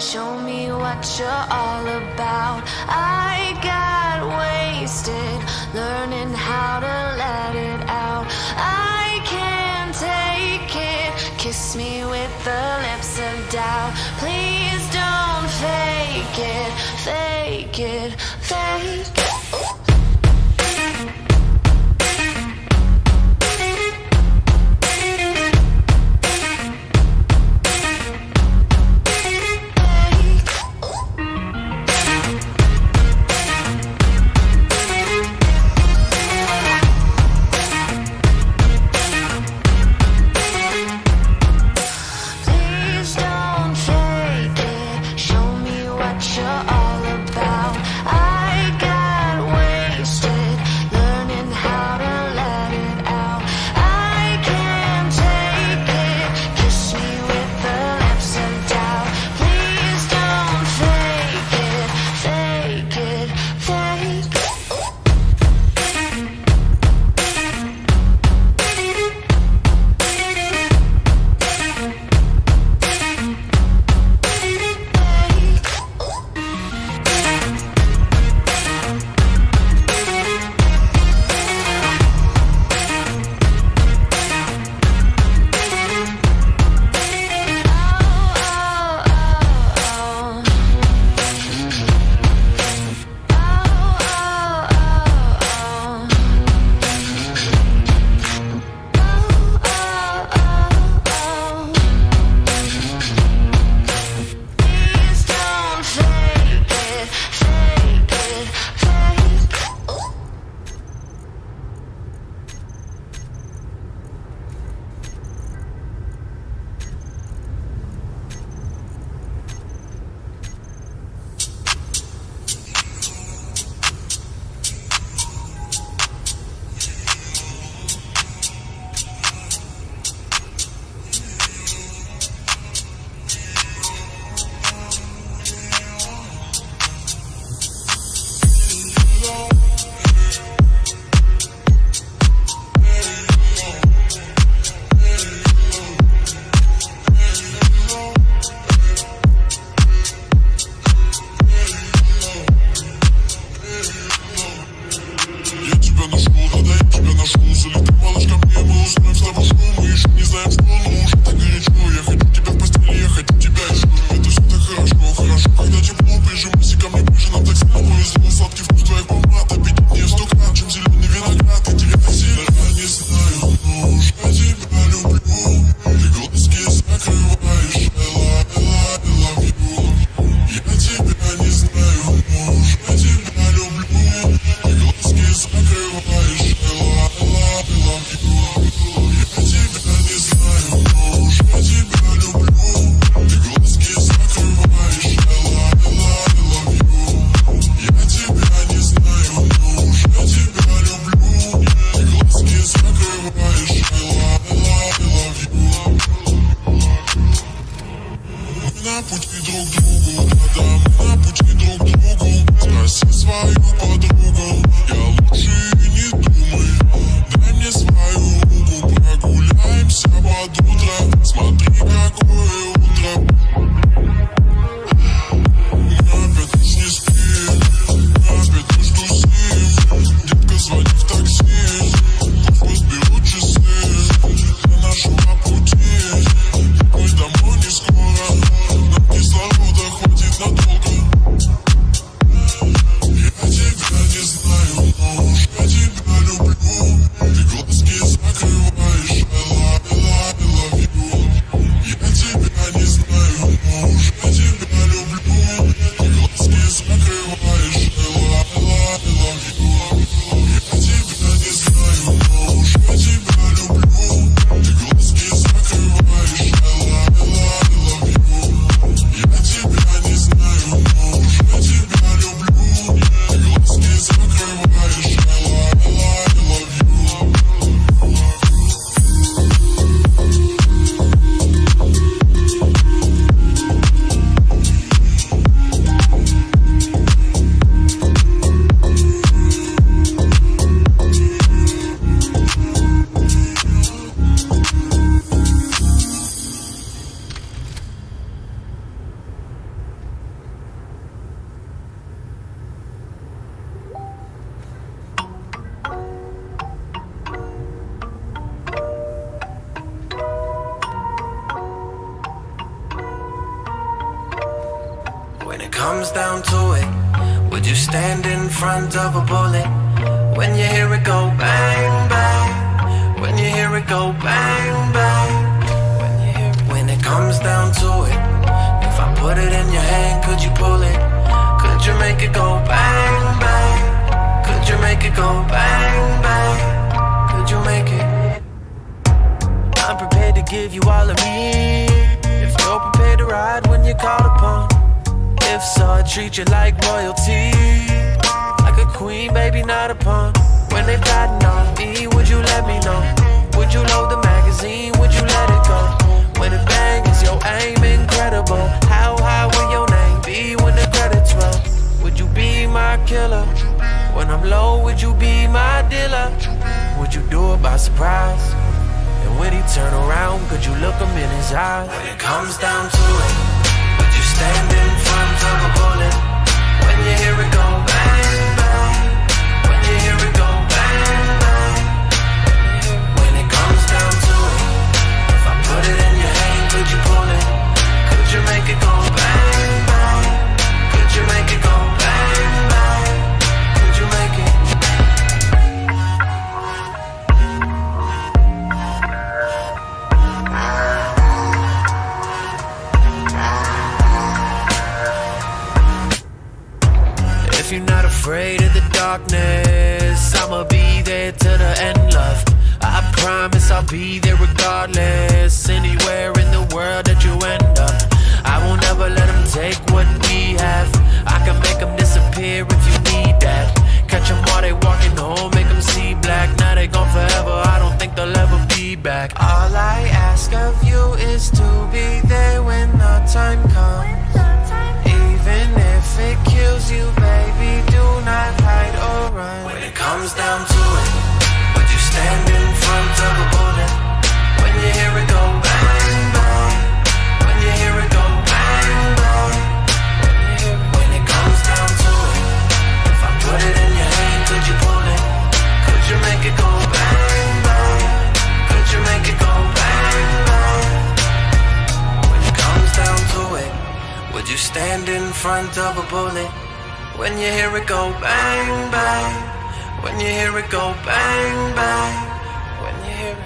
Show me what you're all about. I got wasted learning how to let it out. I can't take it. Kiss me with the lips of doubt. Please don't fake it, fake it, fake it. comes down to it, would you stand in front of a bullet? When you hear it go bang, bang. When you hear it go bang, bang. When it comes down to it, if I put it in your hand, could you pull it? Could you make it go bang, bang? Could you make it go bang, bang? Could you make it? I'm prepared to give you all of me, if you're prepared to ride when you're called upon. If so, I treat you like royalty, like a queen, baby, not a pawn. When they plotting on me, would you let me know? Would you load the magazine? Would you let it go? When it bang, is your aim incredible? How high will your name be when the credits roll? Would you be my killer? When I'm low, would you be my dealer? Would you do it by surprise? And when he turn around, could you look him in his eyes? When it comes down to it, would you stand in front of a bullet? When you hear it go bang, bang. When you hear it go bang, bang. When it comes down to it, if I put it in your hand, could you pull it? Could you make it go bang, bang? Could you make it go bang, bang? Could you make it? If you're not afraid of the darkness, I'ma be there to the end, love. I promise I'll be there regardless, anywhere in the world that you end up. I won't ever let them take what we have. I can make them disappear if you need that. Catch them while they walking home, make them see black. Now they gone forever, I don't think they'll ever be back. All I ask of you is to be there when the time comes. Even if it kills you, baby, do not hide or run. When it comes down to it, would you stand in front of a bullet? When you hear it go bang, bang. When you hear it go bang, bang. When it comes down to it, if I put it in your hand, could you pull it? Could you make it go bang, bang? Could you make it go bang, bang? When it comes down to it, would you stand in front of a bullet? When you hear it go bang, bang. When you hear it go bang, bang. When you hear it.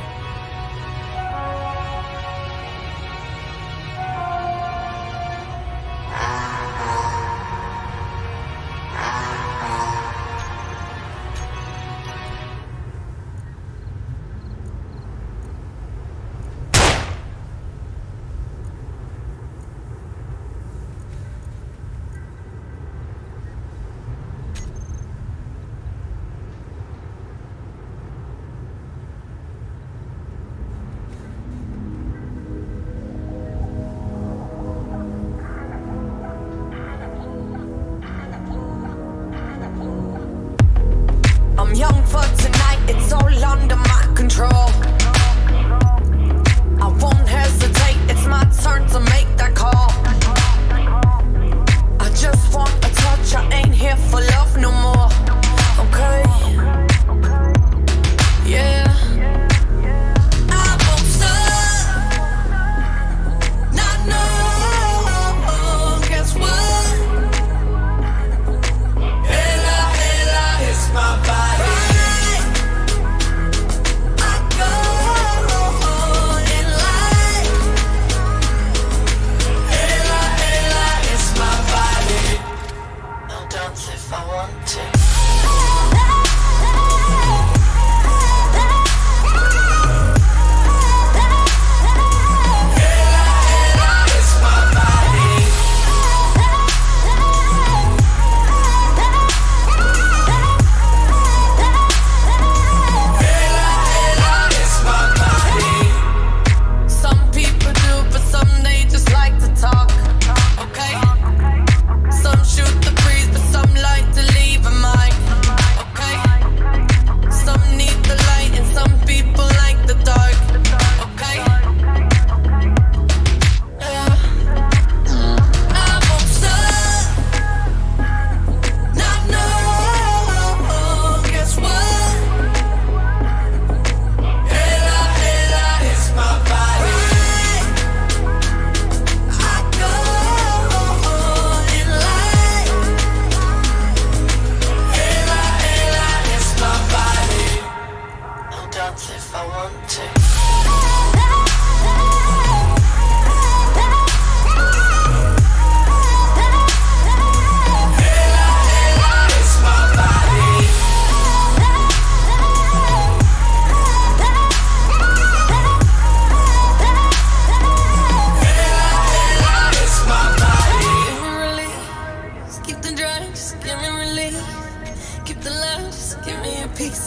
I'm young for tonight, it's all under my control. I won't hesitate, it's my turn to make that call. I just want a touch, I ain't here for love no more. Okay, yeah. I won't stop, not no, guess what? Ella, it's my body. I go in life.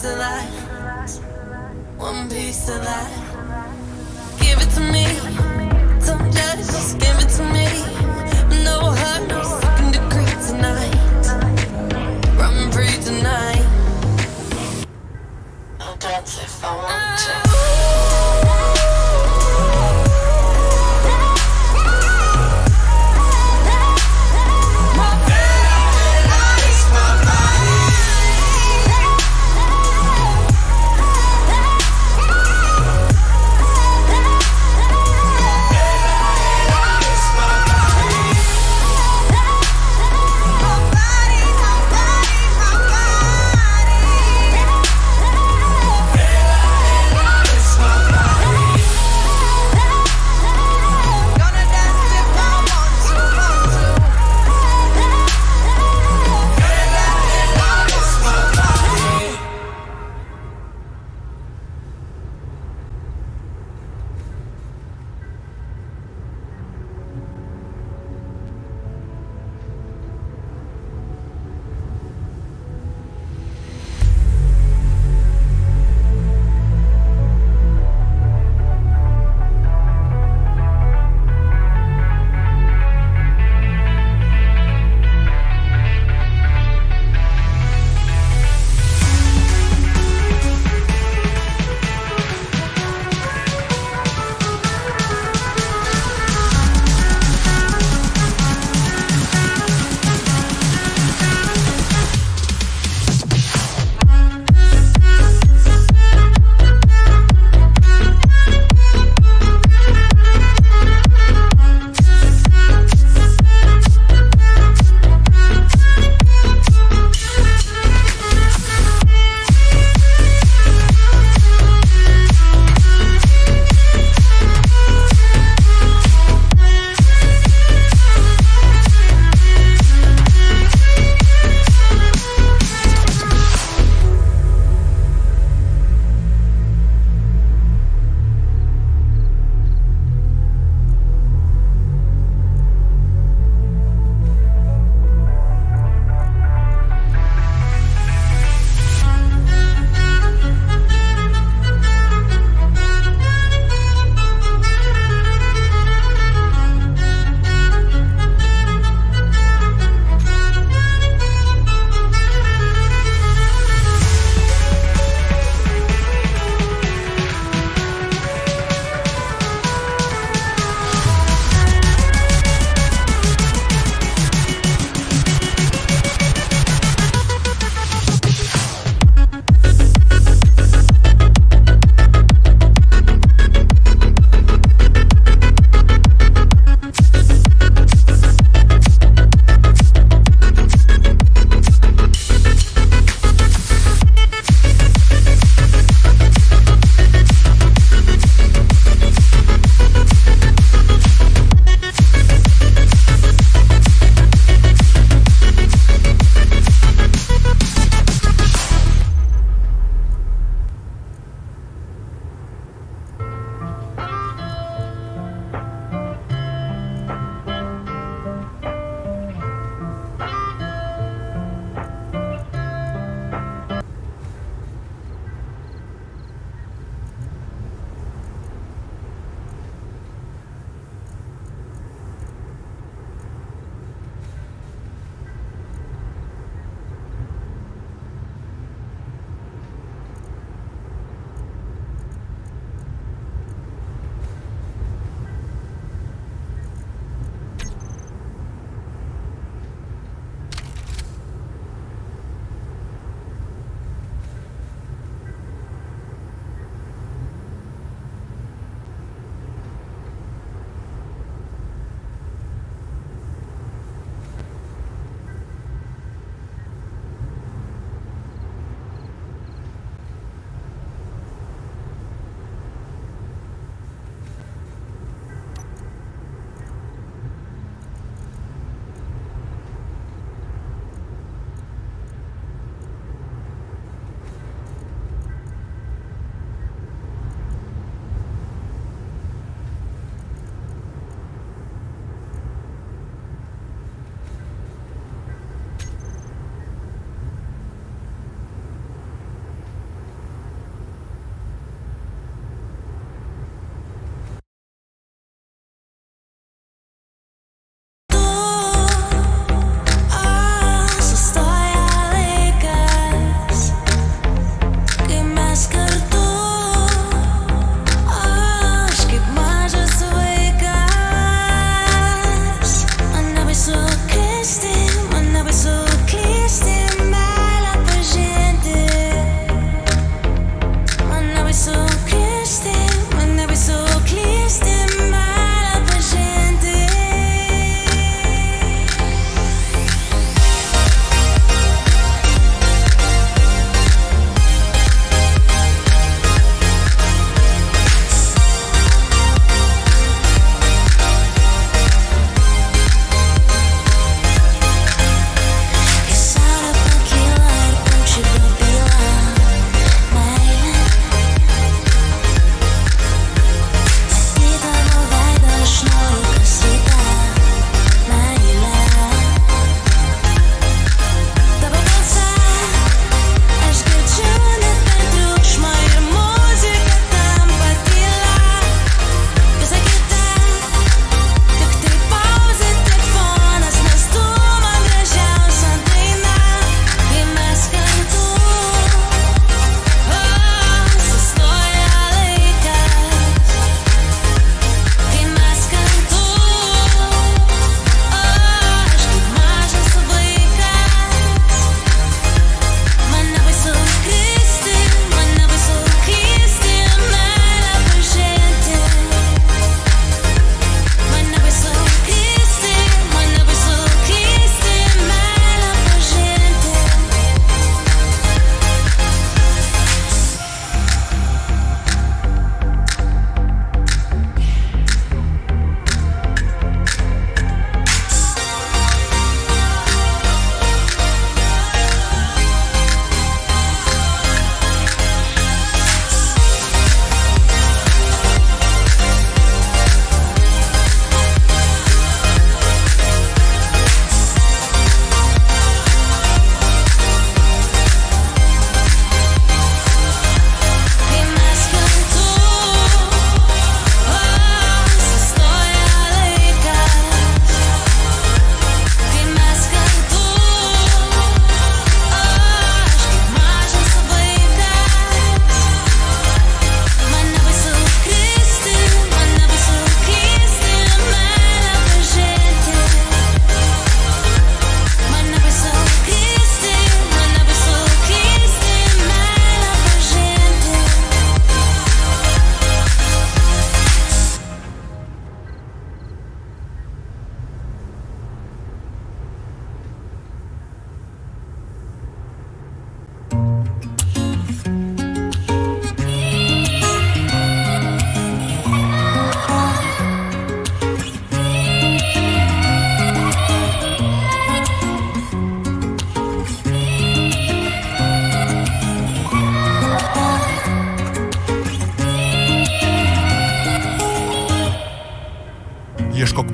of that, one piece of that. Give it to me, don't judge, just give it to me. No hurt, no second degree tonight. Run free tonight. I'll dance if I want to.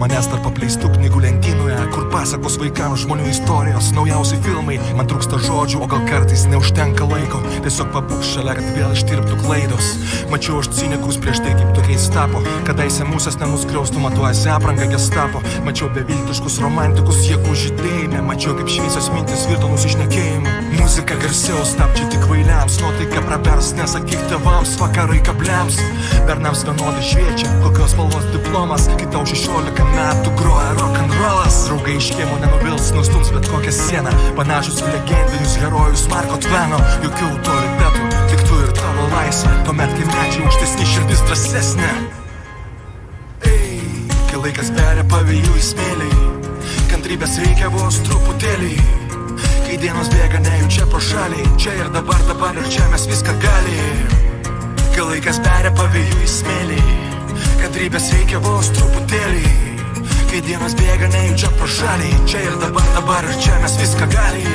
manęs tarp apleistų knygų lentynoje, kur pasakos vaikams žmonių istorijos, naujausi filmai. Man trūksta žodžių, o gal kartais neužtenka laiko. Tiesiog pabūk šalia, kad vėl ištirptų klaidos. Mačiau aš cinikus prieš tai, kaip tokiais tapo. Kadaise musės nenuskriaustų, matuojasi aprangą gestapo. Mačiau beviltiškus romantikus jėgų žydėjime. Mačiau, kaip šviesios mintis virto nusišnekėjimu. Muzika garsiau stabdžiai tik kvailiams, nuotaika pravers, nesakyk tėvams, vakarai kabliams. Bernams vienodai šviečia, kokios spalvos diplomas, kai tau 16 metų groja rock'n'rollas. Draugai iš kiemo nenuvils, nustums bet kokią sieną, panašus į legendinius herojus Marko Tveno. Jokių autoritetų, tik tu ir tavo laisvė, tuomet kai medžiai aukštesni, širdis drąsesnė. Kai laikas beria pavėjų į smėlį, kantrybės reikia vos truputėlį. Kai dienos bėga nejučia pro šalį, čia ir dabar ir čia mes viską gali. Kai laikas beria pavėjų į smėlį, kantrybės reikia vos truputėlį. Kai dienos bėga nejučia pro šalį, čia ir dabar ir čia mes viską gali.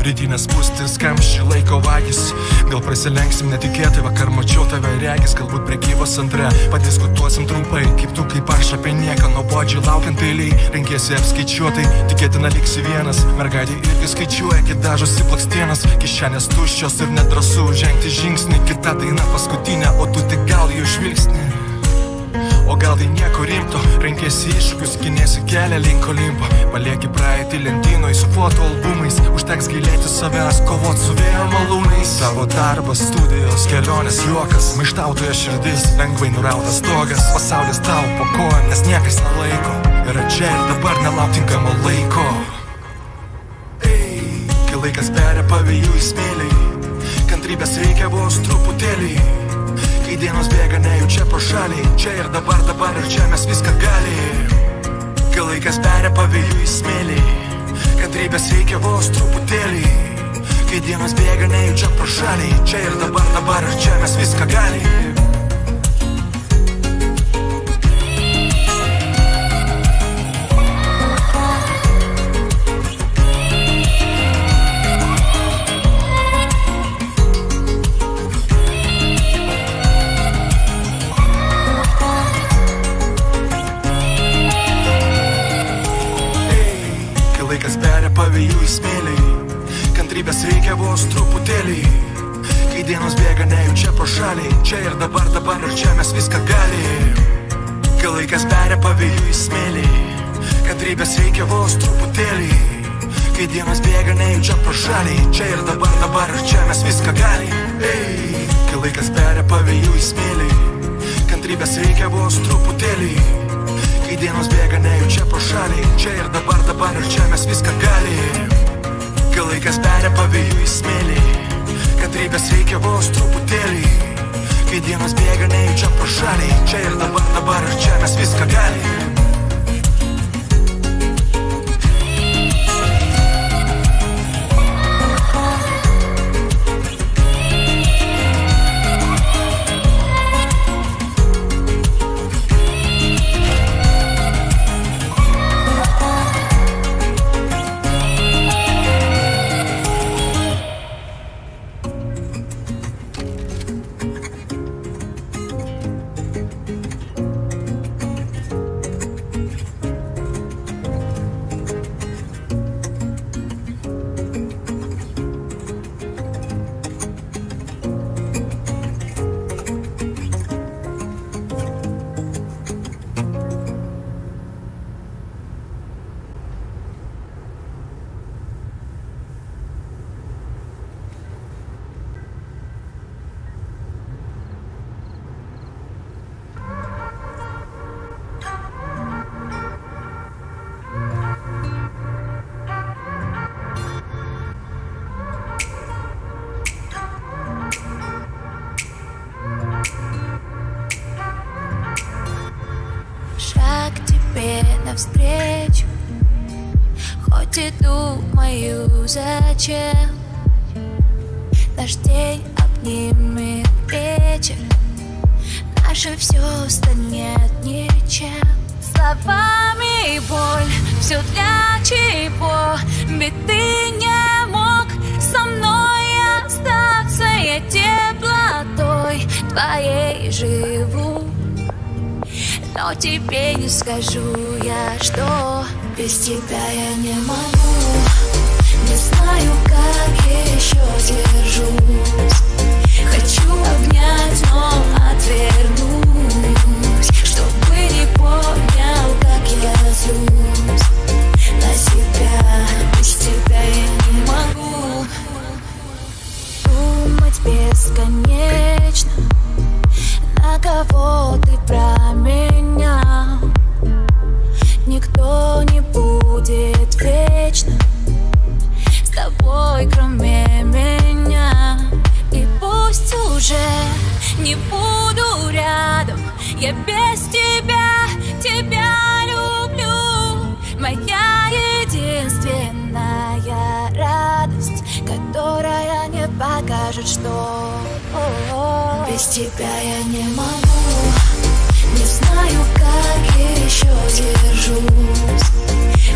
Rytinės spūstis, kamščiai laiko vagys. Gal prasilenksim netikėtai, vakar mačiau tave regis. Galbūt prekybos centre padiskutuosim trumpai. Kaip tu, kaip aš apie nieką, nuobodžiai laukiant eiliai. Renkiesi apskaičiuotai, tikėtina liksi vienas. Mergaitė irgi skaičiuoja, kai dažosi blakstienas. Kišenės tuščios ir nedrąsu žengti žingsnį. Kita daina paskutinė, o tu tik gal jų žvilgsnį. O gal tai nieko rimto, renkėsi iššūkius, kinėsi kelią link Olimpo. Palieki praeitį lentynoj su foto albumais, užteks gailėti savęs, kovot su vėjo malūnais. Tavo darbas, studijos, kelionės, juokas, maištautoja širdis, lengvai nurautas stogas. Pasaulis tau po kojom, nes niekas nelaiko. Yra čia ir dabar nelauk tinkamo laiko. Kai laikas beria pavėjų į smėlį, kantrybės reikia vos truputėlį. Kai dienos bėga nejučia pro šalį, čia ir dabar ir čia mes viską gali. Kai laikas beria pavėjų į smėlį, kantrybės reikia vos truputėlį. Kai dienos bėga nejučia pro šalį, čia ir dabar ir čia mes viską gali. Pavėjų į smėlį, kantrybės reikia vos truputėlį. Kai dienos bėga nejučia pro šalį, čia ir dabar ir čia mes viską gali. Kai laikas beria pavėjų į smėlį, kantrybės reikia vos truputėlį. Kai dienos bėga nejučia pro šalį, čia ir dabar ir čia mes viską gali. Kai laikas beria pavėjų į smėlį, kantrybės reikia vos truputėlį. Kai dienos bėga nejučia pro šalį, čia ir dabar ir čia mes viską gali. Kai laikas beria pavėjų į smėlį, kantrybės reikia vos truputėlį. Kai dienos bėga nejučia pro šalį, čia ir dabar ir čia mes viską gali. Навстречу, хоть и думаю, зачем. Наш день поднимет вечер, наше все станет ничем. Словами боль, все для чего? Ведь ты не мог со мной остаться. Я теплотой твоей живу, но тебе не скажу я, что без тебя я не могу. Не знаю, как еще держусь. Хочу обнять, но отвернусь, чтобы не понял, как я злюсь на себя. Без тебя я не могу. Думать бесконечно, на кого ты променял. Никто не будет вечно с тобой, кроме меня. И пусть уже не буду рядом, я без тебя, тебя люблю. Моя единственная радость, которая не покажет, что без тебя я не могу. Не знаю, как еще держусь.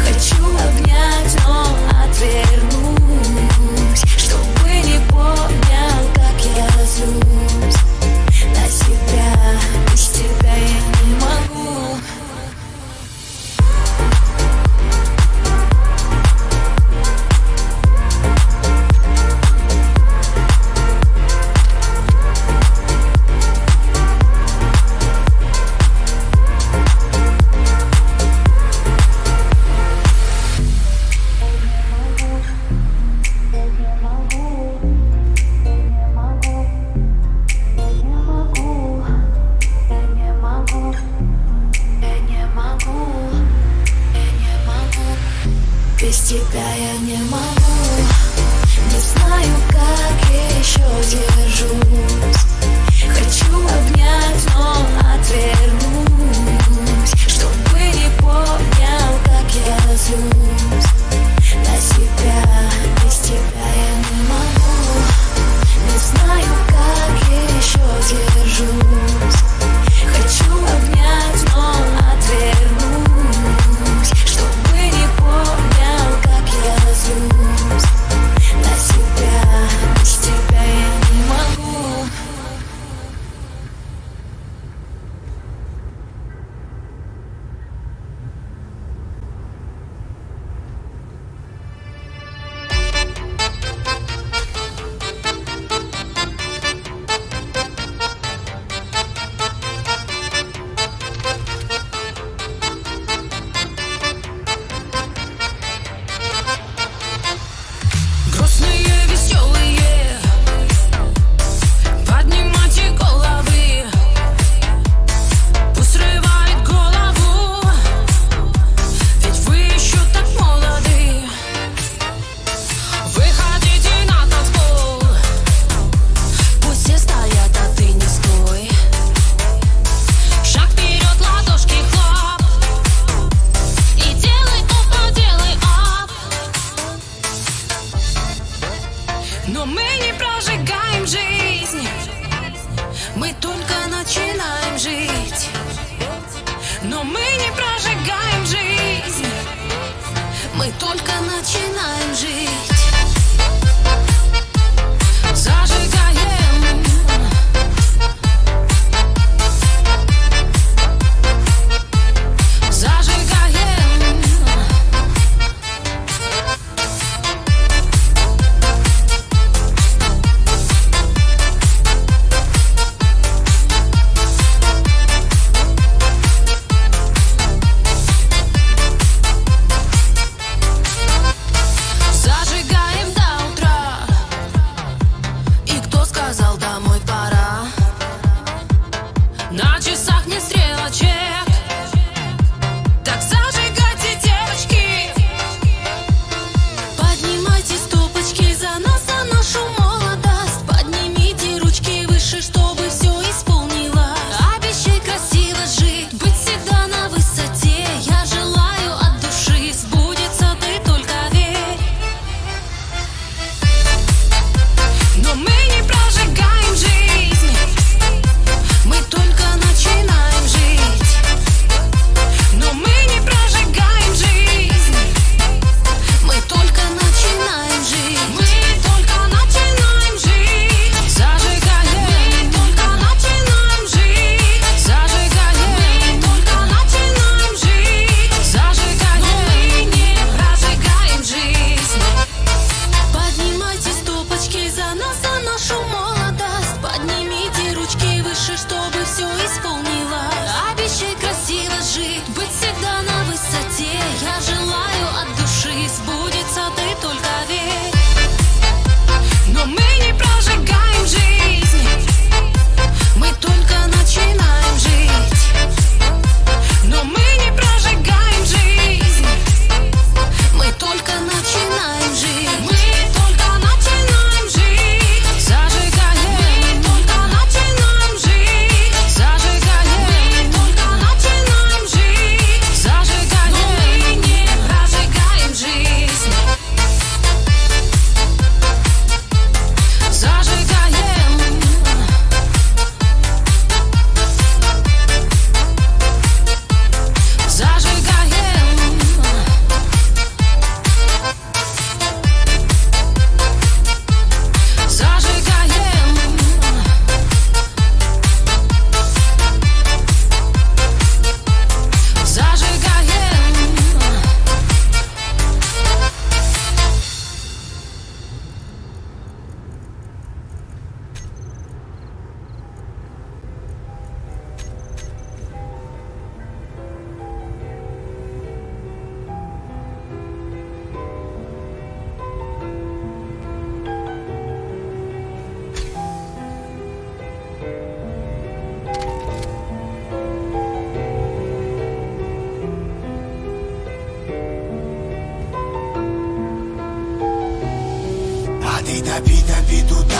Хочу обнять, но отвернусь, чтобы не понял, как я злюсь на себя. Без тебя я не могу. Без тебя я не могу. Не знаю, как еще держусь. Хочу обнять, но отвернусь, чтобы не понял, как я злюсь на себя. Без тебя я не могу. Не знаю, как еще держусь. Хочу обнять, но отвернусь, чтобы не понял, как я злюсь на себя. Без тебя я не могу. Грустные, веселые, поднимайте головы, пусть срывает голову, ведь вы еще так молоды. Выходите на танцпол, пусть все стоят, а ты не стой. Шаг вперед, ладошки хлоп, и делай оп, делай оп. Но мы не прожигаем жизнь, мы только начинаем жить. Но мы не прожигаем жизнь, мы только начинаем жить. Зажигаем, зажигаем. Зажигаем до утра. И кто сказал, домой пора? На часах нет стрелочек, так зажигайте, девочки. Поднимайте стопочки за нас, за нашу молодость. Поднимите ручки выше, чтобы все исполнилось. Обещай красиво жить, быть всегда на высоте. Я желаю от души, сбудется, ты только верь. Но мы не прожигаем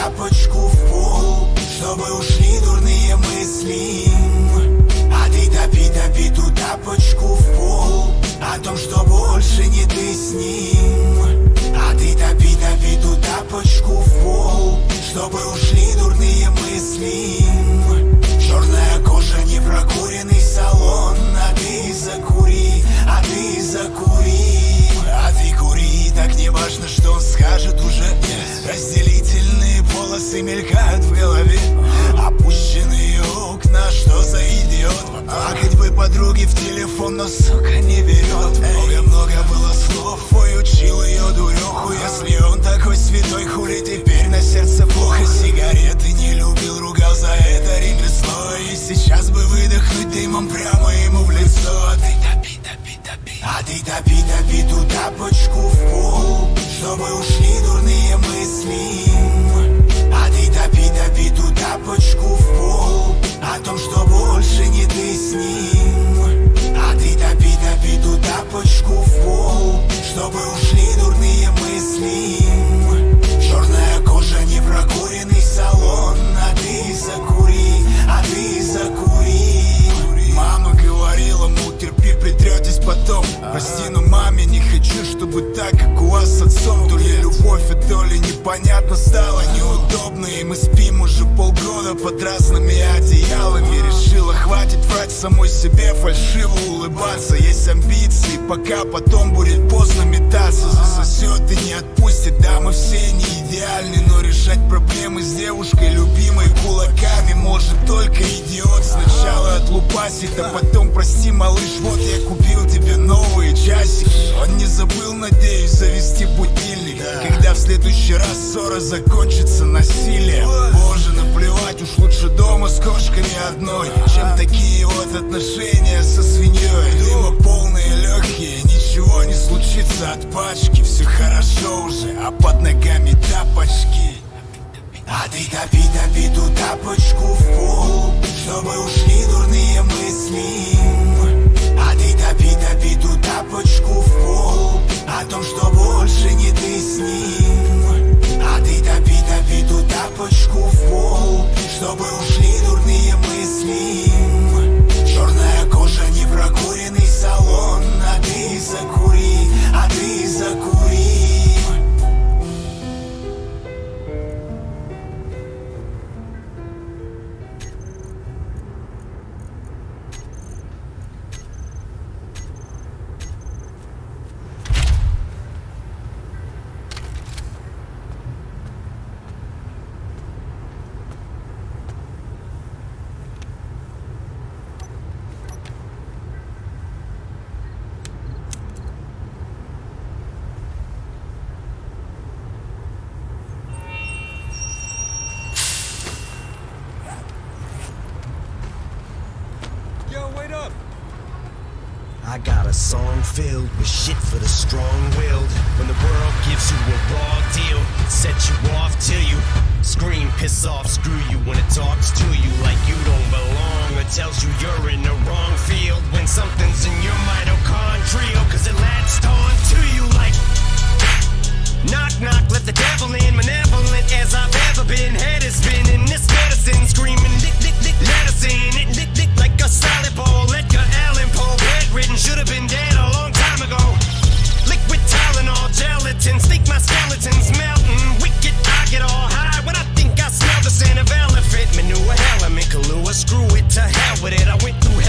тапочку в пол, чтобы ушли дурные мысли. А ты топи ту тапочку в пол, о том, что больше не ты с ним. А ты топи ту тапочку в пол, чтобы ушли дурные мысли. Черная кожа, не прокуренный салон, а ты закури, а ты закури. А ты кури, так не важно, что он скажет уже. Разделительные полосы мелькают в голове, опущенные окна, что за идиот. Плакать бы подруги в телефон, но сука не берет. Много-много было слов, ой, учил ее дуреху. Если он такой святой, хули теперь на сердце плохо. Сигареты не любил, ругал за это ремесло. И сейчас бы выдохнуть дымом прямо ему в лицо. А ты топи ту тапочку в пол, чтобы ушли дурные мысли. А ты топи ту тапочку в пол, о том, что больше не ты с ним. А ты топи ту тапочку в пол, чтобы ушли дурные мысли. Черная кожа, не прокуренный салон, а ты закури, а ты закури. Мама говорила, мол, терпи, притретесь потом. Прости, но маме не хочу, чтобы так, как у вас с отцом. То ли любовь, а то ли непонятно стало неудобно. И мы спим уже полгода под разными одеялами. Решила, хватит врать самой себе, фальшиво улыбаться. Есть амбиции, пока потом будет поздно метаться. Засосет и не отпустит, да, мы все не идеальны. Но решать проблемы с девушкой любимой кулаками может только идиот. Сначала отлупасит, а потом прости, малыш, вот я купил тебе новые часики. Он не забыл, надеюсь, завести будильник, когда в следующий раз ссора закончится насилием. Боже, наплевать, уж лучше дома с кошками одной, чем такие вот отношения со свиньей. Дыма полные легкие, ничего не случится от пачки. Все хорошо уже, а под ногами тапочки. А ты топи ту тапочку в пол, чтобы ушли дурные мысли. А ты топи ту тапочку в пол, о том, что больше не ты с ним. А ты топи ту тапочку в пол, чтобы ушли дурные мысли. Черная кожа, не прокуренный салон, а ты закури, а ты закури. I got a song filled with shit for the strong-willed. When the world gives you a raw deal, it sets you off till you scream, piss off, screw you. When it talks to you like you don't belong, or tells you you're in the wrong field. When something's in your mitochondrial, cause it latched on to you like knock knock, let the devil in. Malevolent as I've ever been, head is spinning. This medicine screaming dick dick dick, let us in it dick dick like a salad bowl. Edgar Allan Poe, bedridden, should have been dead a long time ago. Liquid Tylenol, gelatin, think my skeleton's melting. Wicked, I get all high when I think I smell the scent of elephant manure. Hell, I'm in Kahlua, screw it, to hell with it. I went through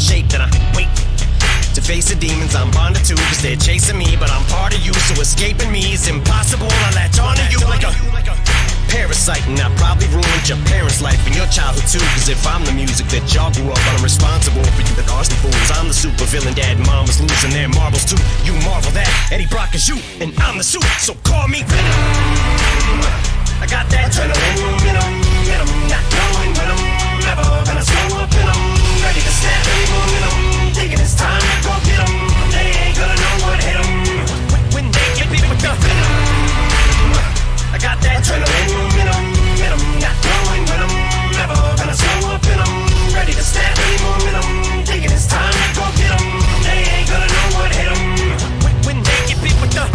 shape, then I wait to face the demons I'm bonded to, cause they're chasing me, but I'm part of you, so escaping me is impossible. I latch onto you like a parasite, and I probably ruined your parents' life and your childhood too, cause if I'm the music that y'all grew up on, I'm responsible for you, the arson fools. I'm the super villain, dad and mom was losing their marbles too. You marvel that Eddie Brock is you, and I'm the suit, so call me Venom. I got that adrenaline, not knowing when I'm never gonna slow up, and I'm ready to snap any momentum. Thinking it's time to go get 'em. They ain't gonna know what hit 'em when they get beat with the venom. I got that adrenaline, not knowing when I'm never gonna slow up, and I'm ready to snap any momentum. Thinking it's time to go get 'em. They ain't gonna know what hit 'em when they get beat with the.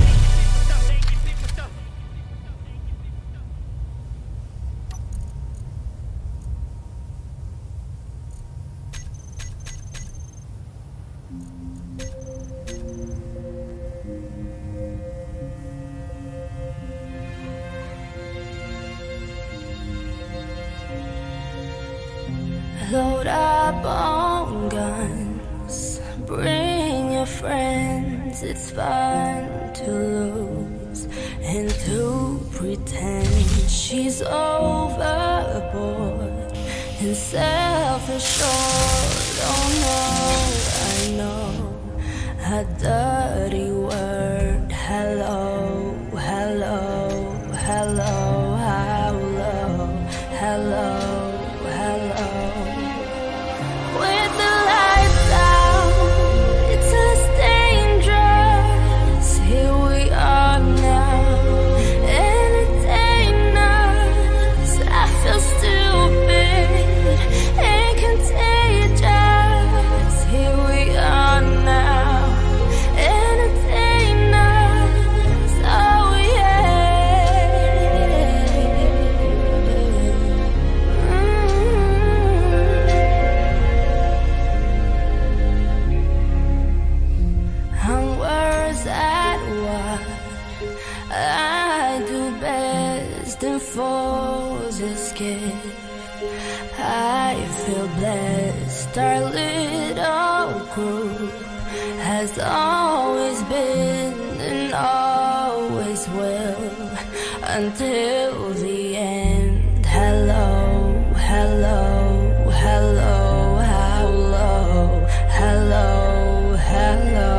Load up on guns, bring your friends. It's fun to lose and to pretend. She's overboard and self-assured. Oh no, I know a dirty word. Hello, hello, hello, hello, hello. With the lights out, it's less dangerous. Here we are now, entertain us. I feel stupid and contagious. Here we are now, entertain us. Oh yeah. I do best and falls escape. I feel blessed. Our little group has always been and always will until the end. Hello, hello, hello, hello, hello, hello.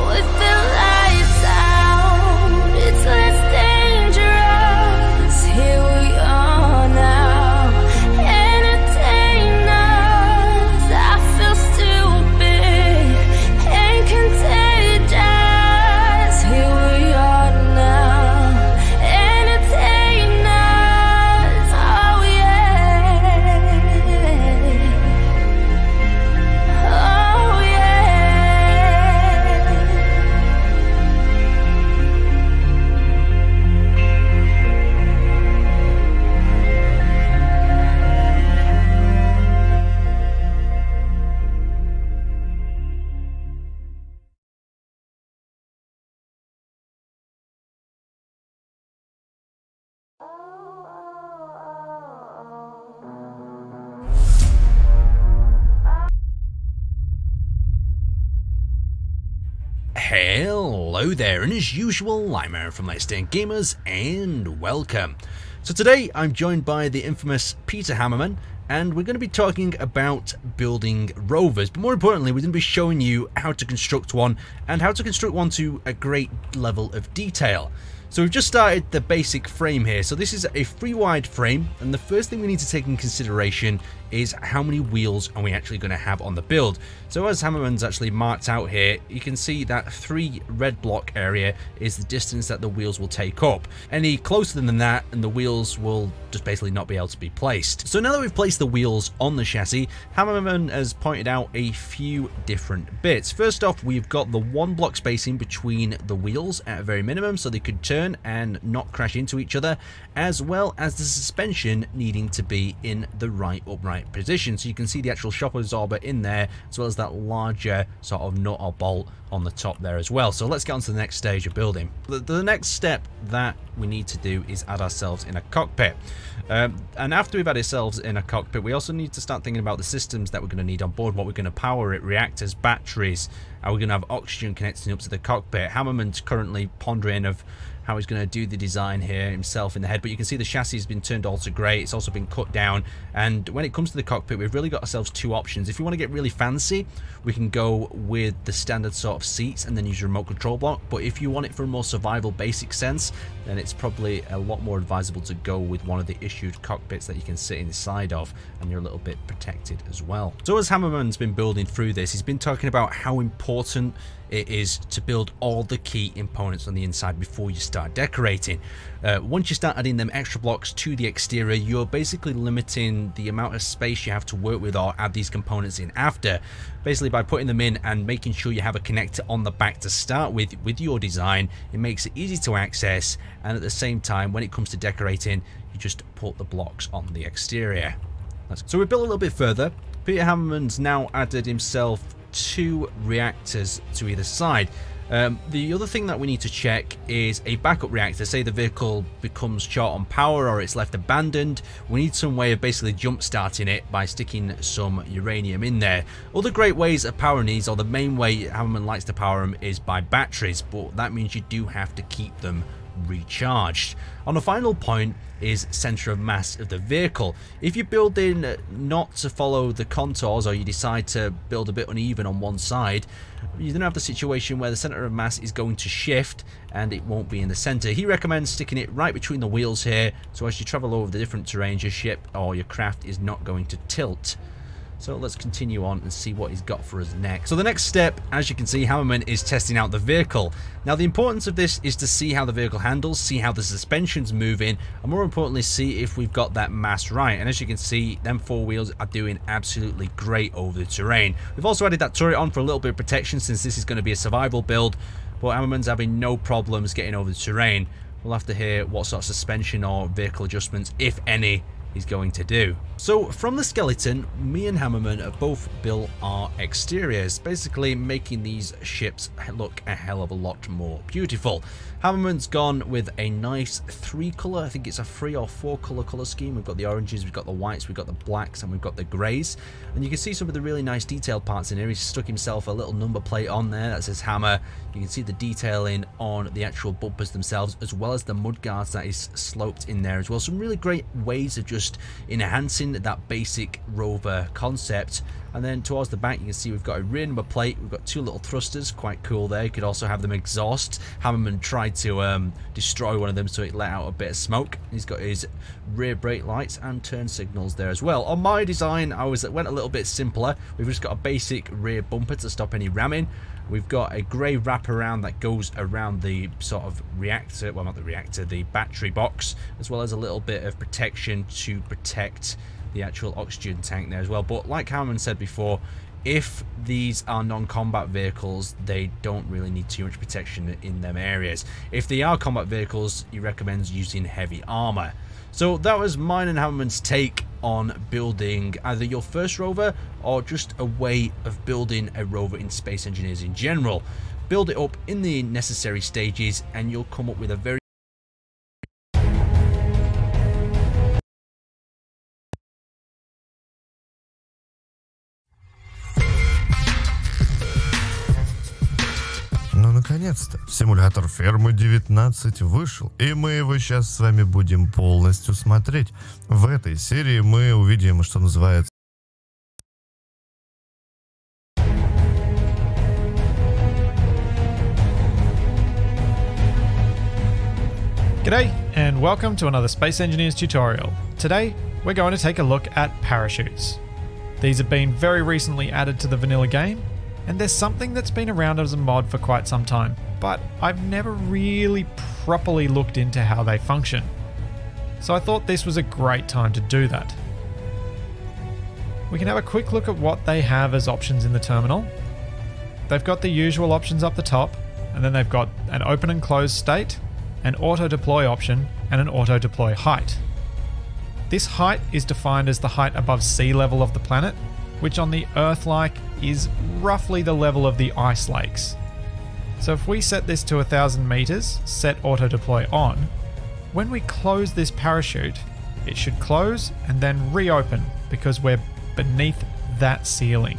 With the lights out, it's less dangerous. Here we are now, entertain us. I feel stupid and contagious. Here we are now, entertain us. Oh yeah, oh yeah. Hello there, and as usual, I'm Aaron from Let's Stand Gamers, and welcome. So today I'm joined by the infamous Peter Hammerman, and we're going to be talking about building rovers, but more importantly we're going to be showing you how to construct one, and how to construct one to a great level of detail. So we've just started the basic frame here. So this is a free-wide frame, and the first thing we need to take in consideration is how many wheels are we actually going to have on the build. So as Hammerman's actually marked out here, you can see that 3 red block area is the distance that the wheels will take up. Any closer than that and the wheels will just basically not be able to be placed. So now that we've placed the wheels on the chassis, Hammerman has pointed out a few different bits. First off, we've got the 1 block spacing between the wheels at a very minimum, so they could turn and not crash into each other, as well as the suspension needing to be in the right upright right position. So you can see the actual shock absorber in there, as well as that larger sort of nut or bolt on the top there as well. So let's get on to the next stage of building. The next step that we need to do is add ourselves in a cockpit. And after we've had ourselves in a cockpit, we also need to start thinking about the systems that we're going to need on board, what we're going to power it, reactors, batteries. Are we going to have oxygen connecting up to the cockpit? Hammerman's currently pondering of how he's going to do the design here himself in the head, but you can see the chassis has been turned all to grey. It's also been cut down, and when it comes to the cockpit, we've really got ourselves two options. If you want to get really fancy, we can go with the standard sort of seats and then use your remote control block, but if you want it for a more survival basic sense, then it's probably a lot more advisable to go with one of the issued cockpits that you can sit inside of, and you're a little bit protected as well. So as Hammerman's been building through this, he's been talking about how important it is to build all the key components on the inside before you start decorating. Once you start adding them extra blocks to the exterior, you're basically limiting the amount of space you have to work with or add these components in after. Basically, by putting them in and making sure you have a connector on the back to start with your design, it makes it easy to access, and at the same time, when it comes to decorating, you just put the blocks on the exterior. So we built a little bit further. Peter Hammerman's now added himself 2 reactors to either side. The other thing that we need to check is a backup reactor. Say the vehicle becomes short on power or it's left abandoned, we need some way of basically jump starting it by sticking some uranium in there. Other great ways of powering these, or the main way Hammerman likes to power them, is by batteries, but that means you do have to keep them recharged. On the final point is center of mass of the vehicle. If you build in not to follow the contours, or you decide to build a bit uneven on one side, you're going to have the situation where the center of mass is going to shift and it won't be in the center. He recommends sticking it right between the wheels here, so as you travel over the different terrains, your ship or your craft is not going to tilt. So let's continue on and see what he's got for us next. So the next step, as you can see, Hammerman is testing out the vehicle. Now the importance of this is to see how the vehicle handles, see how the suspension's moving, and more importantly, see if we've got that mass right. And as you can see, them 4 wheels are doing absolutely great over the terrain. We've also added that turret on for a little bit of protection, since this is going to be a survival build, but Hammerman's having no problems getting over the terrain. We'll have to hear what sort of suspension or vehicle adjustments, if any, he's going to do. So from the skeleton, me and Hammerman have both built our exteriors, basically making these ships look a hell of a lot more beautiful. Hammerman's gone with a nice 3-color, I think it's a 3 or 4 color scheme. We've got the oranges, we've got the whites, we've got the blacks, and we've got the greys. And you can see some of the really nice detailed parts in here. He's stuck himself a little number plate on there that says Hammer. You can see the detailing on the actual bumpers themselves, as well as the mudguards that is sloped in there as well. Some really great ways of just enhancing that basic rover concept. And then towards the back, you can see we've got a rear number plate, we've got 2 little thrusters, quite cool there. You could also have them exhaust. Hammerman tried to destroy one of them so it let out a bit of smoke. He's got his rear brake lights and turn signals there as well. On my design, I went a little bit simpler. We've just got a basic rear bumper to stop any ramming. We've got a grey wraparound that goes around the sort of reactor, well, not the reactor, the battery box, as well as a little bit of protection to protect the actual oxygen tank there as well. But like Hammerman said before, if these are non-combat vehicles, they don't really need too much protection in them areas. If they are combat vehicles, he recommends using heavy armor. So that was mine and Hammerman's take on building either your first rover or just a way of building a rover in Space Engineers in general. Build it up in the necessary stages and you'll come up with a very Наконец-то, симулятор Фермы 19 вышел, и мы его сейчас с вами будем полностью смотреть. В этой серии мы увидим, что называется... G'day, and welcome to another Space Engineers tutorial. Today, we're going to take a look at parachutes. These have been very recently added to the vanilla game, and there's something that's been around as a mod for quite some time, but I've never really properly looked into how they function. So I thought this was a great time to do that. We can have a quick look at what they have as options in the terminal. They've got the usual options up the top, and then they've got an open and closed state, an auto deploy option, and an auto deploy height. This height is defined as the height above sea level of the planet, which on the Earth-like is roughly the level of the ice lakes. So if we set this to 1,000 meters, set auto deploy on, when we close this parachute, it should close and then reopen because we're beneath that ceiling.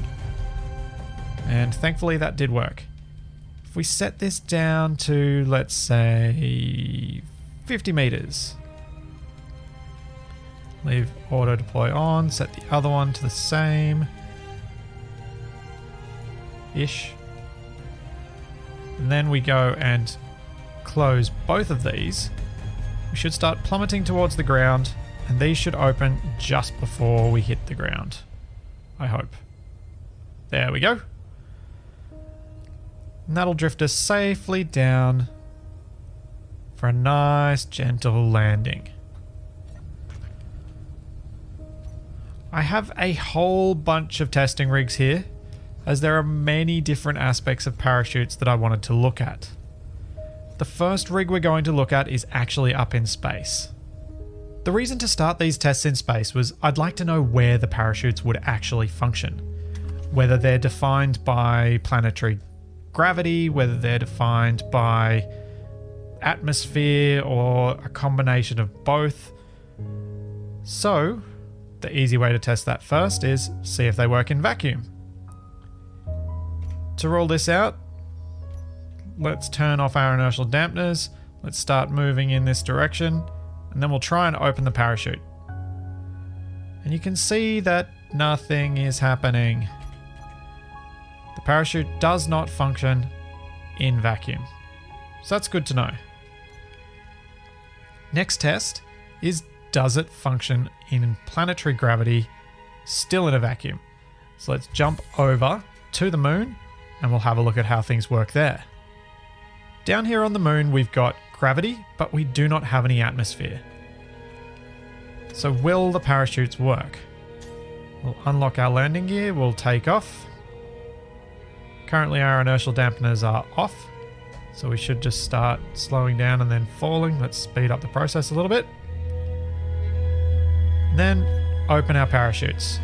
And thankfully that did work. If we set this down to, let's say, 50 meters, leave auto deploy on, set the other one to the same ish. And then we go and close both of these. We should start plummeting towards the ground, and these should open just before we hit the ground. I hope. There we go. And that'll drift us safely down for a nice gentle landing. I have a whole bunch of testing rigs here, as there are many different aspects of parachutes that I wanted to look at. The first rig we're going to look at is actually up in space. The reason to start these tests in space was I'd like to know where the parachutes would actually function. Whether they're defined by planetary gravity, whether they're defined by atmosphere, or a combination of both. So, the easy way to test that first is see if they work in vacuum. To rule this out, let's turn off our inertial dampeners, let's start moving in this direction, and then we'll try and open the parachute. And you can see that nothing is happening. The parachute does not function in vacuum. So that's good to know. Next test is, does it function in planetary gravity still in a vacuum? So let's jump over to the moon and we'll have a look at how things work there. Down here on the moon we've got gravity, but we do not have any atmosphere. So will the parachutes work? We'll unlock our landing gear, we'll take off. Currently our inertial dampeners are off, so we should just start slowing down and then falling. Let's speed up the process a little bit. Then open our parachutes.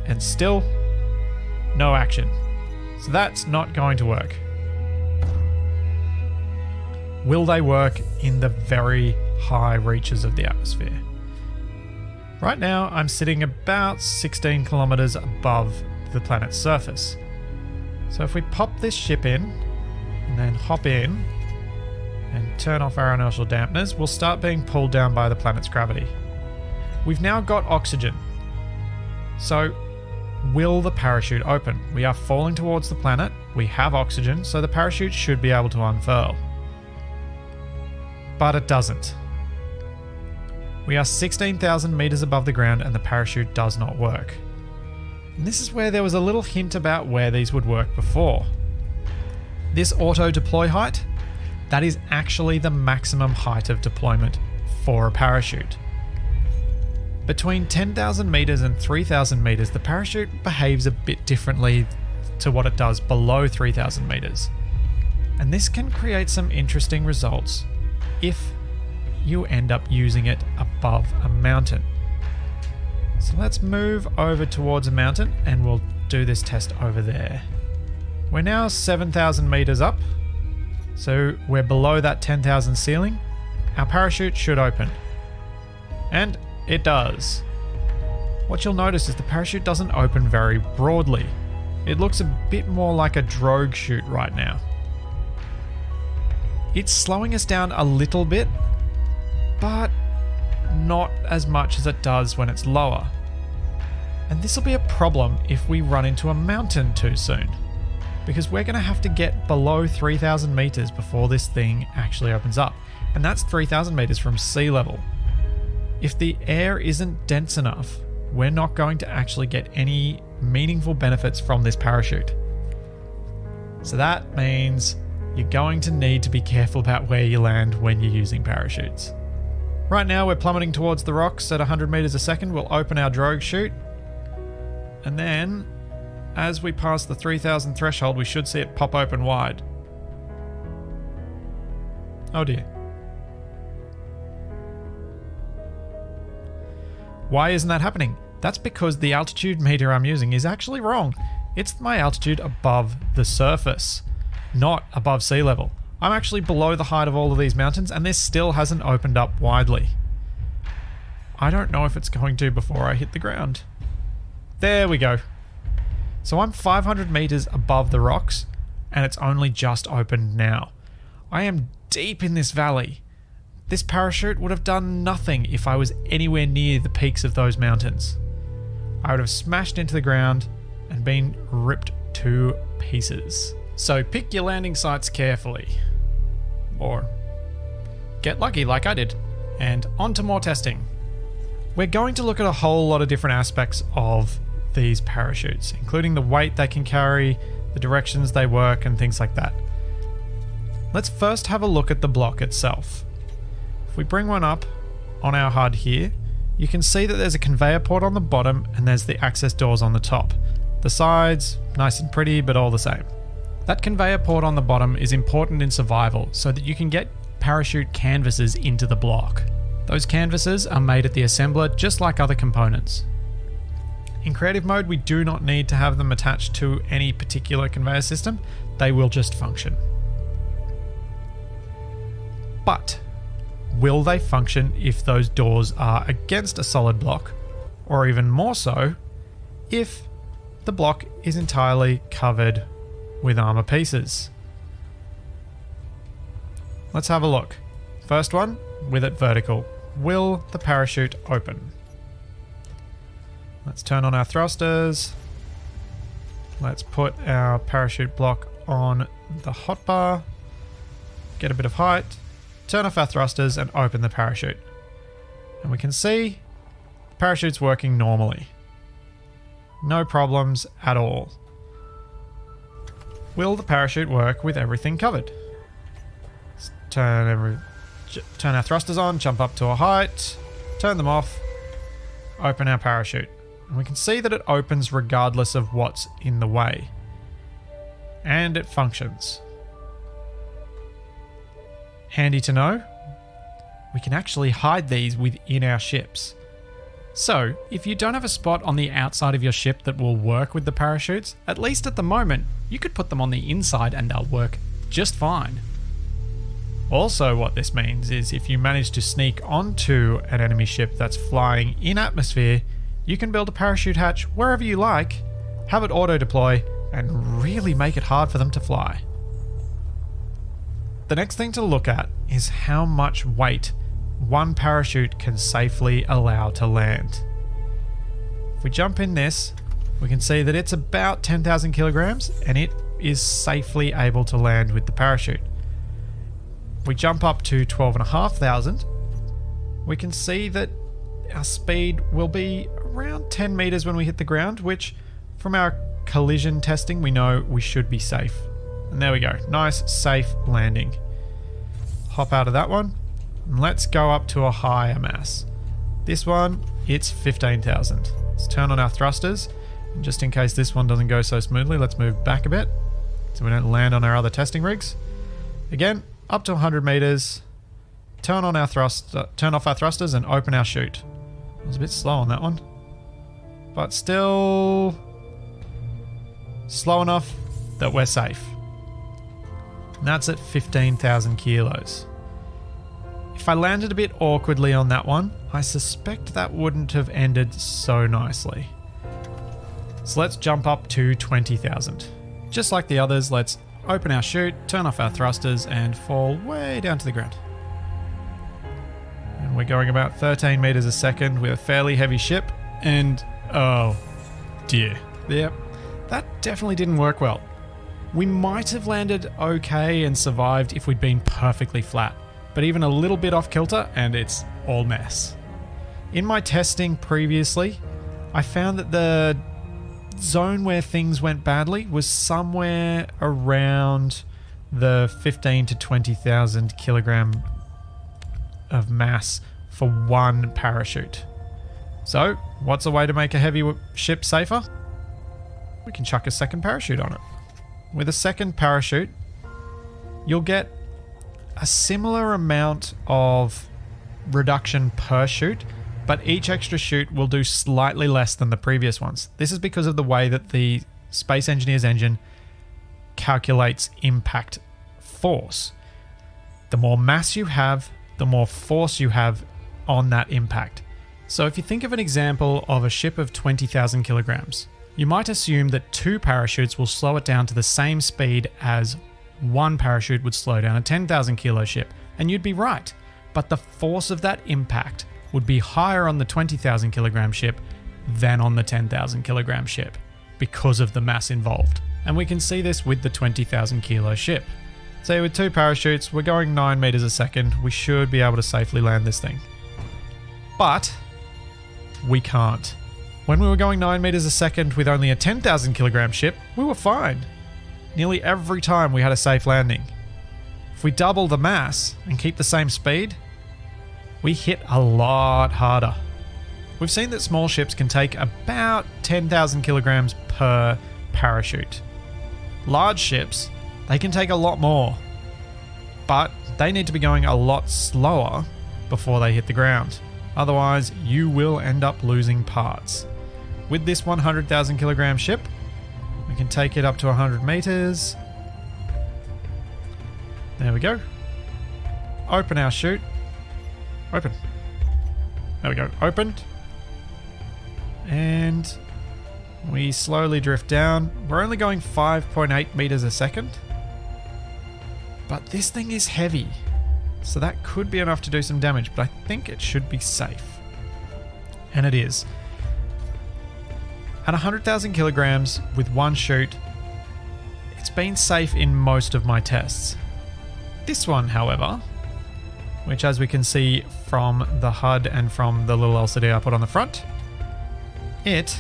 And still, no action. So that's not going to work. Will they work in the very high reaches of the atmosphere? Right now, I'm sitting about 16 kilometers above the planet's surface. So if we pop this ship in, and then hop in, and turn off our inertial dampeners, we'll start being pulled down by the planet's gravity. We've now got oxygen. So, will the parachute open? We are falling towards the planet, we have oxygen, so the parachute should be able to unfurl. But it doesn't. We are 16,000 meters above the ground and the parachute does not work. And this is where there was a little hint about where these would work before. This auto deploy height, that is actually the maximum height of deployment for a parachute. Between 10,000 meters and 3,000 meters, the parachute behaves a bit differently to what it does below 3,000 meters. And this can create some interesting results if you end up using it above a mountain. So let's move over towards a mountain and we'll do this test over there. We're now 7,000 meters up, so we're below that 10,000 ceiling. Our parachute should open. And it does. What you'll notice is the parachute doesn't open very broadly. It looks a bit more like a drogue chute right now. It's slowing us down a little bit, but not as much as it does when it's lower. And this will be a problem if we run into a mountain too soon, because we're going to have to get below 3,000 meters before this thing actually opens up. And that's 3,000 meters from sea level. If the air isn't dense enough, we're not going to actually get any meaningful benefits from this parachute. So that means you're going to need to be careful about where you land when you're using parachutes. Right now we're plummeting towards the rocks at 100 meters a second. We'll open our drogue chute. And then, as we pass the 3,000 threshold, we should see it pop open wide. Oh dear. Why isn't that happening? That's because the altitude meter I'm using is actually wrong. It's my altitude above the surface, not above sea level. I'm actually below the height of all of these mountains, and this still hasn't opened up widely. I don't know if it's going to before I hit the ground. There we go. So I'm 500 meters above the rocks, and it's only just opened now. I am deep in this valley. This parachute would have done nothing if I was anywhere near the peaks of those mountains. I would have smashed into the ground and been ripped to pieces. So pick your landing sites carefully. Or get lucky like I did. And on to more testing. We're going to look at a whole lot of different aspects of these parachutes, including the weight they can carry, the directions they work, and things like that. Let's first have a look at the block itself. If we bring one up on our HUD here, you can see that there's a conveyor port on the bottom and there's the access doors on the top. The sides, nice and pretty, but all the same. That conveyor port on the bottom is important in survival so that you can get parachute canvases into the block. Those canvases are made at the assembler just like other components. In creative mode, we do not need to have them attached to any particular conveyor system. They will just function. But will they function if those doors are against a solid block? Or even more so, if the block is entirely covered with armor pieces? Let's have a look. First one, with it vertical. Will the parachute open? Let's turn on our thrusters. Let's put our parachute block on the hotbar. Get a bit of height. Turn off our thrusters and open the parachute. And we can see the parachute's working normally. No problems at all. Will the parachute work with everything covered? Let's turn our thrusters on, jump up to a height, turn them off, open our parachute. And we can see that it opens regardless of what's in the way. And it functions. Handy to know, we can actually hide these within our ships. So, if you don't have a spot on the outside of your ship that will work with the parachutes, at least at the moment, you could put them on the inside and they'll work just fine. Also, what this means is if you manage to sneak onto an enemy ship that's flying in atmosphere, you can build a parachute hatch wherever you like, have it auto-deploy, and really make it hard for them to fly. The next thing to look at is how much weight one parachute can safely allow to land. If we jump in this, we can see that it's about 10,000 kilograms and it is safely able to land with the parachute. If we jump up to 12,500, we can see that our speed will be around 10 meters when we hit the ground, which from our collision testing we know we should be safe. And there we go, nice safe landing. Hop out of that one and let's go up to a higher mass. This one, it's 15,000. Let's turn on our thrusters, and just in case this one doesn't go so smoothly, let's move back a bit so we don't land on our other testing rigs. Again, up to 100 meters. Turn off our thrusters and open our chute. I was a bit slow on that one, but still slow enough that we're safe. And that's at 15,000 kilos. If I landed a bit awkwardly on that one, I suspect that wouldn't have ended so nicely. So let's jump up to 20,000. Just like the others, let's open our chute, turn off our thrusters, and fall way down to the ground. And we're going about 13 meters a second with a fairly heavy ship, and oh dear. Yep, that definitely didn't work well. We might have landed okay and survived if we'd been perfectly flat, but even a little bit off kilter and it's all mess. In my testing previously, I found that the zone where things went badly was somewhere around the 15 to 20,000 kilogram of mass for one parachute. So, what's a way to make a heavy ship safer? We can chuck a second parachute on it. With a second parachute, you'll get a similar amount of reduction per chute, but each extra chute will do slightly less than the previous ones. This is because of the way that the Space Engineer's engine calculates impact force. The more mass you have, the more force you have on that impact. So if you think of an example of a ship of 20,000 kilograms, you might assume that 2 parachutes will slow it down to the same speed as 1 parachute would slow down a 10,000 kilo ship, and you'd be right. But the force of that impact would be higher on the 20,000 kilogram ship than on the 10,000 kilogram ship because of the mass involved. And we can see this with the 20,000 kilo ship. So with 2 parachutes, we're going 9 meters a second. We should be able to safely land this thing. But we can't. When we were going 9 meters a second with only a 10,000 kilogram ship, we were fine. Nearly every time we had a safe landing. If we double the mass and keep the same speed, we hit a lot harder. We've seen that small ships can take about 10,000 kilograms per parachute. Large ships, they can take a lot more, but they need to be going a lot slower before they hit the ground. Otherwise, you will end up losing parts. With this 100,000 kilogram ship, we can take it up to 100 meters. There we go. Open our chute. Open. There we go. Opened. And we slowly drift down. We're only going 5.8 meters a second. But this thing is heavy. So that could be enough to do some damage, but I think it should be safe. And it is. At 100,000 kilograms with 1 chute, it's been safe in most of my tests. This one, however, which as we can see from the HUD and from the little LCD I put on the front, it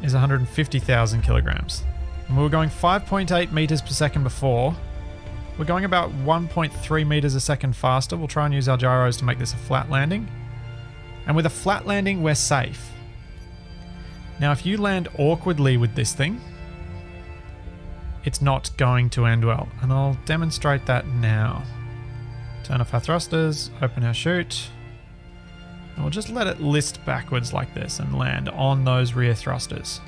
is 150,000 kilograms. And we were going 5.8 meters per second before. We're going about 1.3 meters a second faster. We'll try and use our gyros to make this a flat landing. And with a flat landing, we're safe. Now, if you land awkwardly with this thing, it's not going to end well. And I'll demonstrate that now. Turn off our thrusters, open our chute. And we'll just let it list backwards like this and land on those rear thrusters.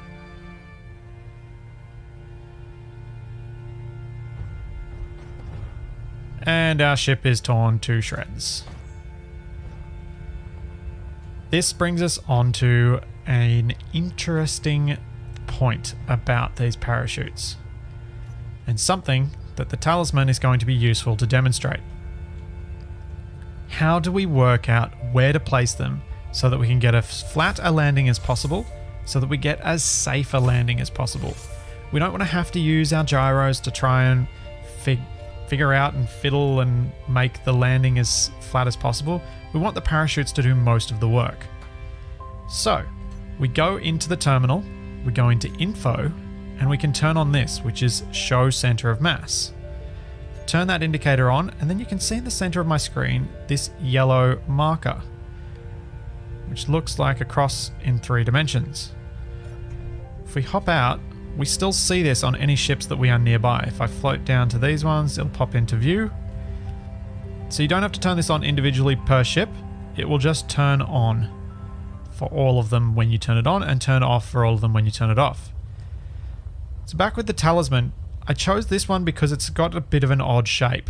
And our ship is torn to shreds. This brings us on to an interesting point about these parachutes, and something that the talisman is going to be useful to demonstrate. How do we work out where to place them so that we can get as flat a landing as possible, so that we get as safe a landing as possible? We don't want to have to use our gyros to try and figure out and fiddle and make the landing as flat as possible. We want the parachutes to do most of the work. So we go into the terminal, we go into info, and we can turn on this, which is show center of mass. Turn that indicator on, and then you can see in the center of my screen this yellow marker, which looks like a cross in 3 dimensions. If we hop out, we still see this on any ships that we are nearby. If I float down to these ones, it'll pop into view. So you don't have to turn this on individually per ship. It will just turn on for all of them when you turn it on, and turn off for all of them when you turn it off. So back with the talisman, I chose this one because it's got a bit of an odd shape.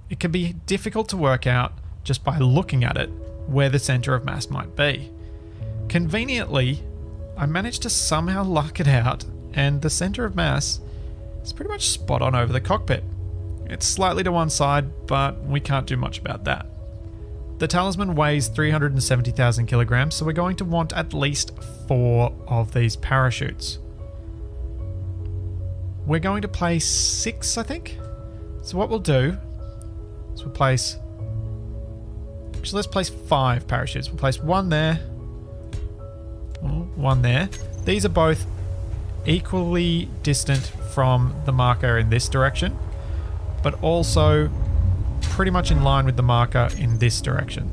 It can be difficult to work out just by looking at it where the center of mass might be. Conveniently, I managed to somehow luck it out, and the center of mass is pretty much spot on over the cockpit. It's slightly to one side, but we can't do much about that. The talisman weighs 370,000 kilograms, so we're going to want at least 4 of these parachutes. We're going to place 6, I think. So what we'll do is we'll place... Actually, let's place 5 parachutes. We'll place 1 there. 1 there. These are both equally distant from the marker in this direction, but also pretty much in line with the marker in this direction.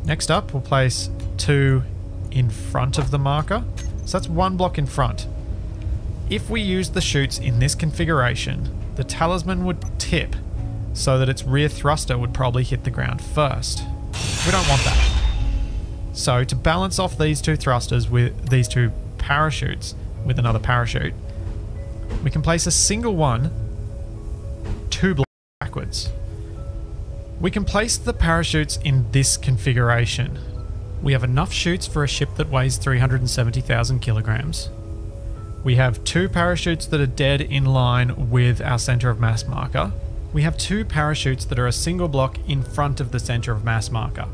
Next up, we'll place 2 in front of the marker. So that's 1 block in front. If we use the chutes in this configuration, the talisman would tip so that its rear thruster would probably hit the ground first. We don't want that. So to balance off these two thrusters with these two parachutes with another parachute, we can place a single one 2 blocks backwards. We can place the parachutes in this configuration. We have enough chutes for a ship that weighs 370,000 kilograms. We have 2 parachutes that are dead in line with our center of mass marker. We have 2 parachutes that are a single block in front of the center of mass marker.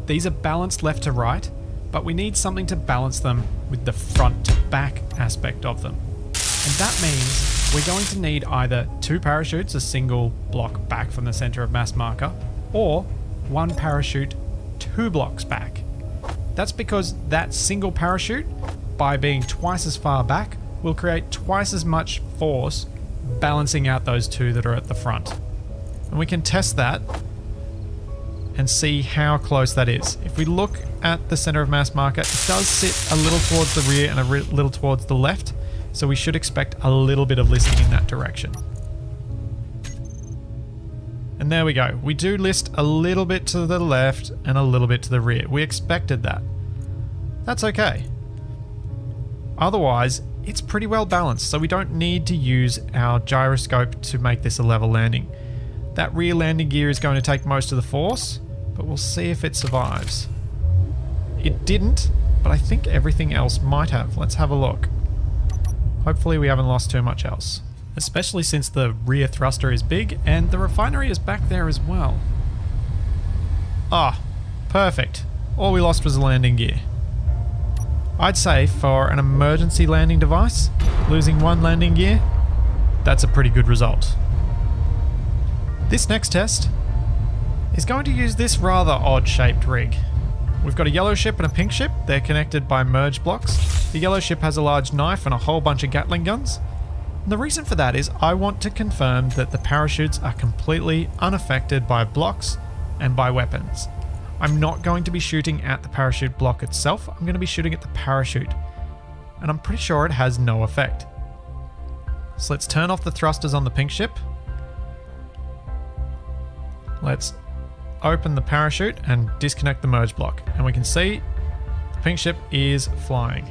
These are balanced left to right, but we need something to balance them with the front to back aspect of them. And that means we're going to need either 2 parachutes, a single block back from the center of mass marker, or 1 parachute 2 blocks back. That's because that single parachute, by being twice as far back, will create twice as much force balancing out those 2 that are at the front. And we can test that and see how close that is. If we look at the center of mass marker, it does sit a little towards the rear and a little towards the left, so we should expect a little bit of listing in that direction. And there we go. We do list a little bit to the left and a little bit to the rear. We expected that. That's okay. Otherwise, it's pretty well balanced, so we don't need to use our gyroscope to make this a level landing. That rear landing gear is going to take most of the force, but we'll see if it survives. It didn't, but I think everything else might have. Let's have a look. Hopefully we haven't lost too much else. Especially since the rear thruster is big and the refinery is back there as well. Ah, perfect. All we lost was the landing gear. I'd say for an emergency landing device, losing 1 landing gear, that's a pretty good result. This next test is going to use this rather odd-shaped rig. We've got a yellow ship and a pink ship. They're connected by merge blocks. The yellow ship has a large knife and a whole bunch of Gatling guns. And the reason for that is I want to confirm that the parachutes are completely unaffected by blocks and by weapons. I'm not going to be shooting at the parachute block itself. I'm going to be shooting at the parachute. And I'm pretty sure it has no effect. So let's turn off the thrusters on the pink ship. Let's open the parachute and disconnect the merge block. And we can see the pink ship is flying.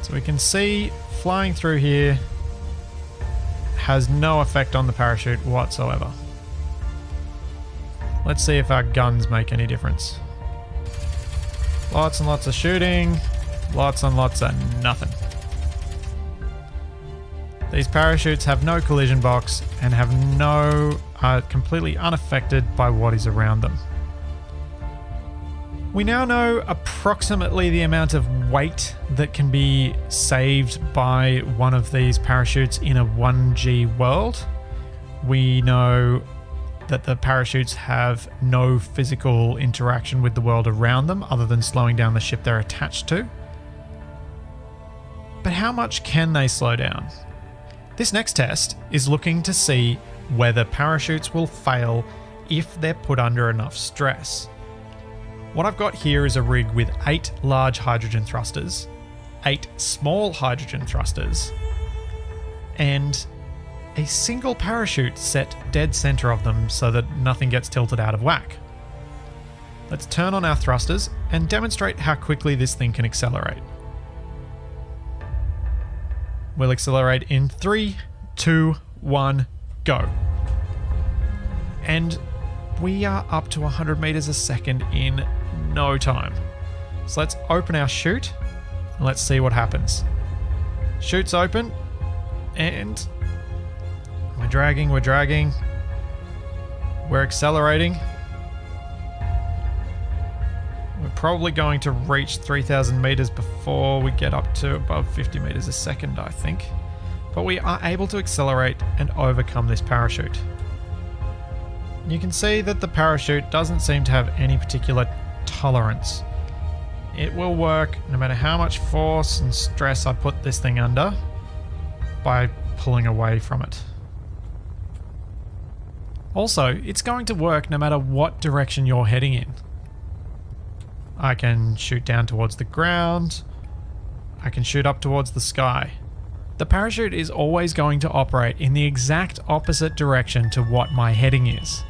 So we can see flying through here has no effect on the parachute whatsoever. Let's see if our guns make any difference. Lots and lots of shooting, lots and lots of nothing. These parachutes have no collision box and are completely unaffected by what is around them. We now know approximately the amount of weight that can be saved by one of these parachutes in a 1G world. We know that the parachutes have no physical interaction with the world around them other than slowing down the ship they're attached to. But how much can they slow down? This next test is looking to see whether parachutes will fail if they're put under enough stress. What I've got here is a rig with 8 large hydrogen thrusters, 8 small hydrogen thrusters, and a single parachute set dead center of them so that nothing gets tilted out of whack. Let's turn on our thrusters and demonstrate how quickly this thing can accelerate. We'll accelerate in 3, 2, 1, go. And we are up to 100 meters a second in no time. So let's open our chute and let's see what happens. Chute's open and we're dragging, we're accelerating. We're probably going to reach 3,000 meters before we get up to above 50 meters a second, I think. But we are able to accelerate and overcome this parachute. You can see that the parachute doesn't seem to have any particular tolerance. It will work no matter how much force and stress I put this thing under by pulling away from it. Also, it's going to work no matter what direction you're heading in. I can shoot down towards the ground. I can shoot up towards the sky. The parachute is always going to operate in the exact opposite direction to what my heading is.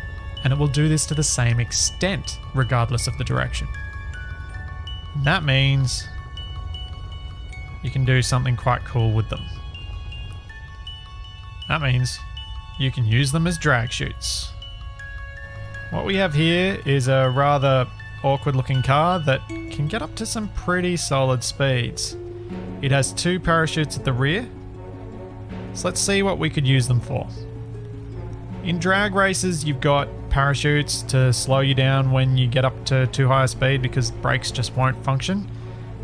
and it will do this to the same extent, regardless of the direction. And that means you can do something quite cool with them. That means you can use them as drag chutes. What we have here is a rather awkward looking car that can get up to some pretty solid speeds. It has 2 parachutes at the rear, so let's see what we could use them for. In drag races, you've got parachutes to slow you down when you get up to too high a speed because brakes just won't function.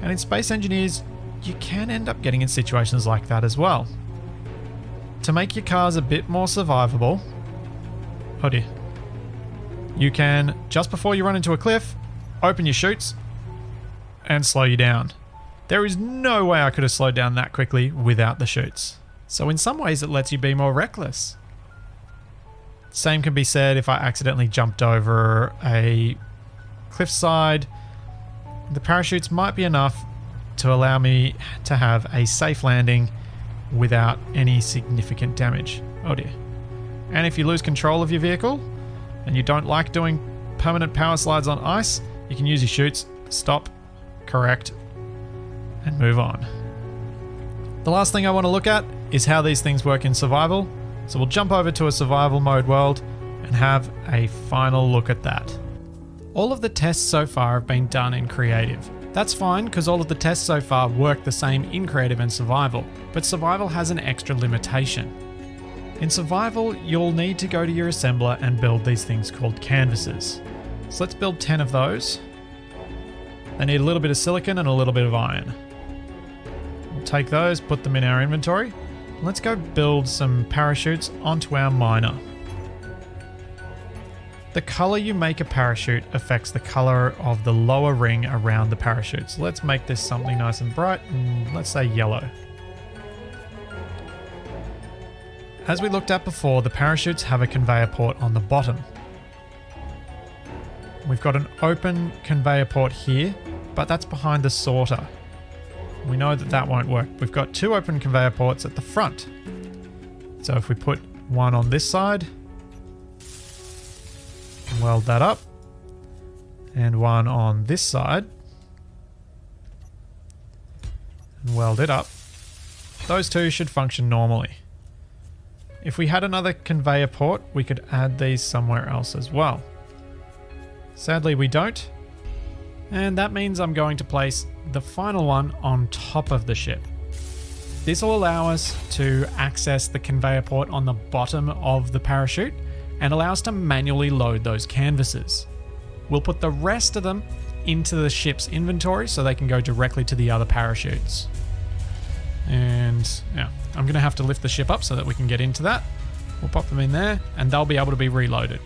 And in Space Engineers, you can end up getting in situations like that as well. To make your cars a bit more survivable, oh dear, you can, just before you run into a cliff, open your chutes and slow you down. There is no way I could have slowed down that quickly without the chutes. So in some ways it lets you be more reckless. Same can be said if I accidentally jumped over a cliffside. The parachutes might be enough to allow me to have a safe landing without any significant damage. Oh dear. And if you lose control of your vehicle and you don't like doing permanent power slides on ice, you can use your chutes, stop, correct, and move on. The last thing I want to look at is how these things work in survival. So we'll jump over to a survival mode world and have a final look at that. All of the tests so far have been done in creative. That's fine because all of the tests so far work the same in creative and survival, but survival has an extra limitation. In survival, you'll need to go to your assembler and build these things called canvases. So let's build 10 of those. They need a little bit of silicon and a little bit of iron. We'll take those, put them in our inventory. Let's go build some parachutes onto our miner. The color you make a parachute affects the color of the lower ring around the parachute. So let's make this something nice and bright, and let's say yellow. As we looked at before, the parachutes have a conveyor port on the bottom. We've got an open conveyor port here, but that's behind the sorter. We know that that won't work. We've got 2 open conveyor ports at the front. So if we put one on this side, weld that up, and one on this side, and weld it up, those 2 should function normally. If we had another conveyor port, we could add these somewhere else as well. Sadly, we don't. And that means I'm going to place the final one on top of the ship. This will allow us to access the conveyor port on the bottom of the parachute and allow us to manually load those canvases. We'll put the rest of them into the ship's inventory so they can go directly to the other parachutes. And yeah, I'm going to have to lift the ship up so that we can get into that. We'll pop them in there and they'll be able to be reloaded.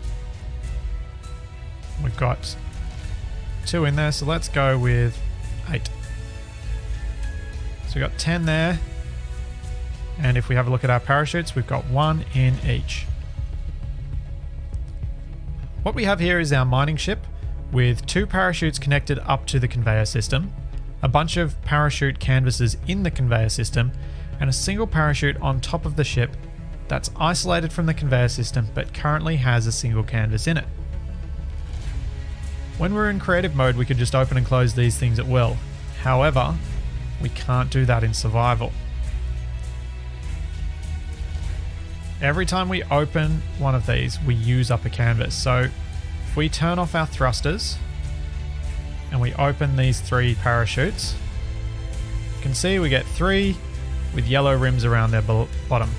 We've got 2 in there, so let's go with 8. So we've got 10 there. And if we have a look at our parachutes, we've got 1 in each. What we have here is our mining ship with 2 parachutes connected up to the conveyor system, a bunch of parachute canvases in the conveyor system, and a single parachute on top of the ship that's isolated from the conveyor system but currently has a single canvas in it. When we're in creative mode, we could just open and close these things at will. However, we can't do that in survival. Every time we open one of these, we use up a canvas. So if we turn off our thrusters and we open these 3 parachutes, you can see we get 3 with yellow rims around their bottom.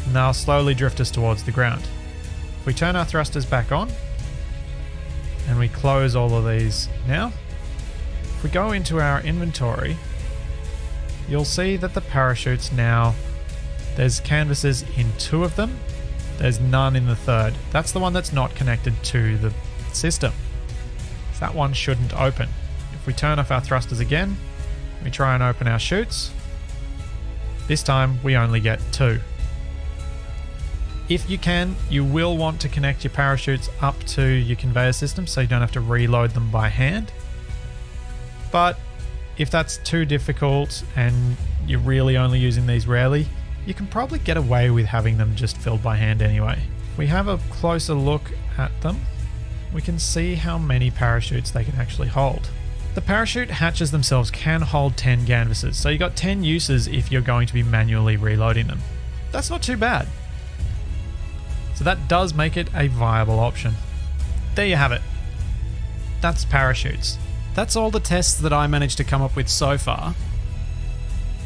And they'll slowly drift us towards the ground. If we turn our thrusters back on, and we close all of these now, if we go into our inventory, you'll see that the parachutes now, there's canvases in 2 of them, there's none in the 3rd. That's the one that's not connected to the system. So that one shouldn't open. If we turn off our thrusters again, we try and open our chutes, this time we only get 2. If you can, you will want to connect your parachutes up to your conveyor system so you don't have to reload them by hand. But if that's too difficult and you're really only using these rarely, you can probably get away with having them just filled by hand anyway. If we have a closer look at them, we can see how many parachutes they can actually hold. The parachute hatches themselves can hold 10 canvases, so you got 10 uses if you're going to be manually reloading them. That's not too bad. So that does make it a viable option. There you have it. That's parachutes. That's all the tests that I managed to come up with so far.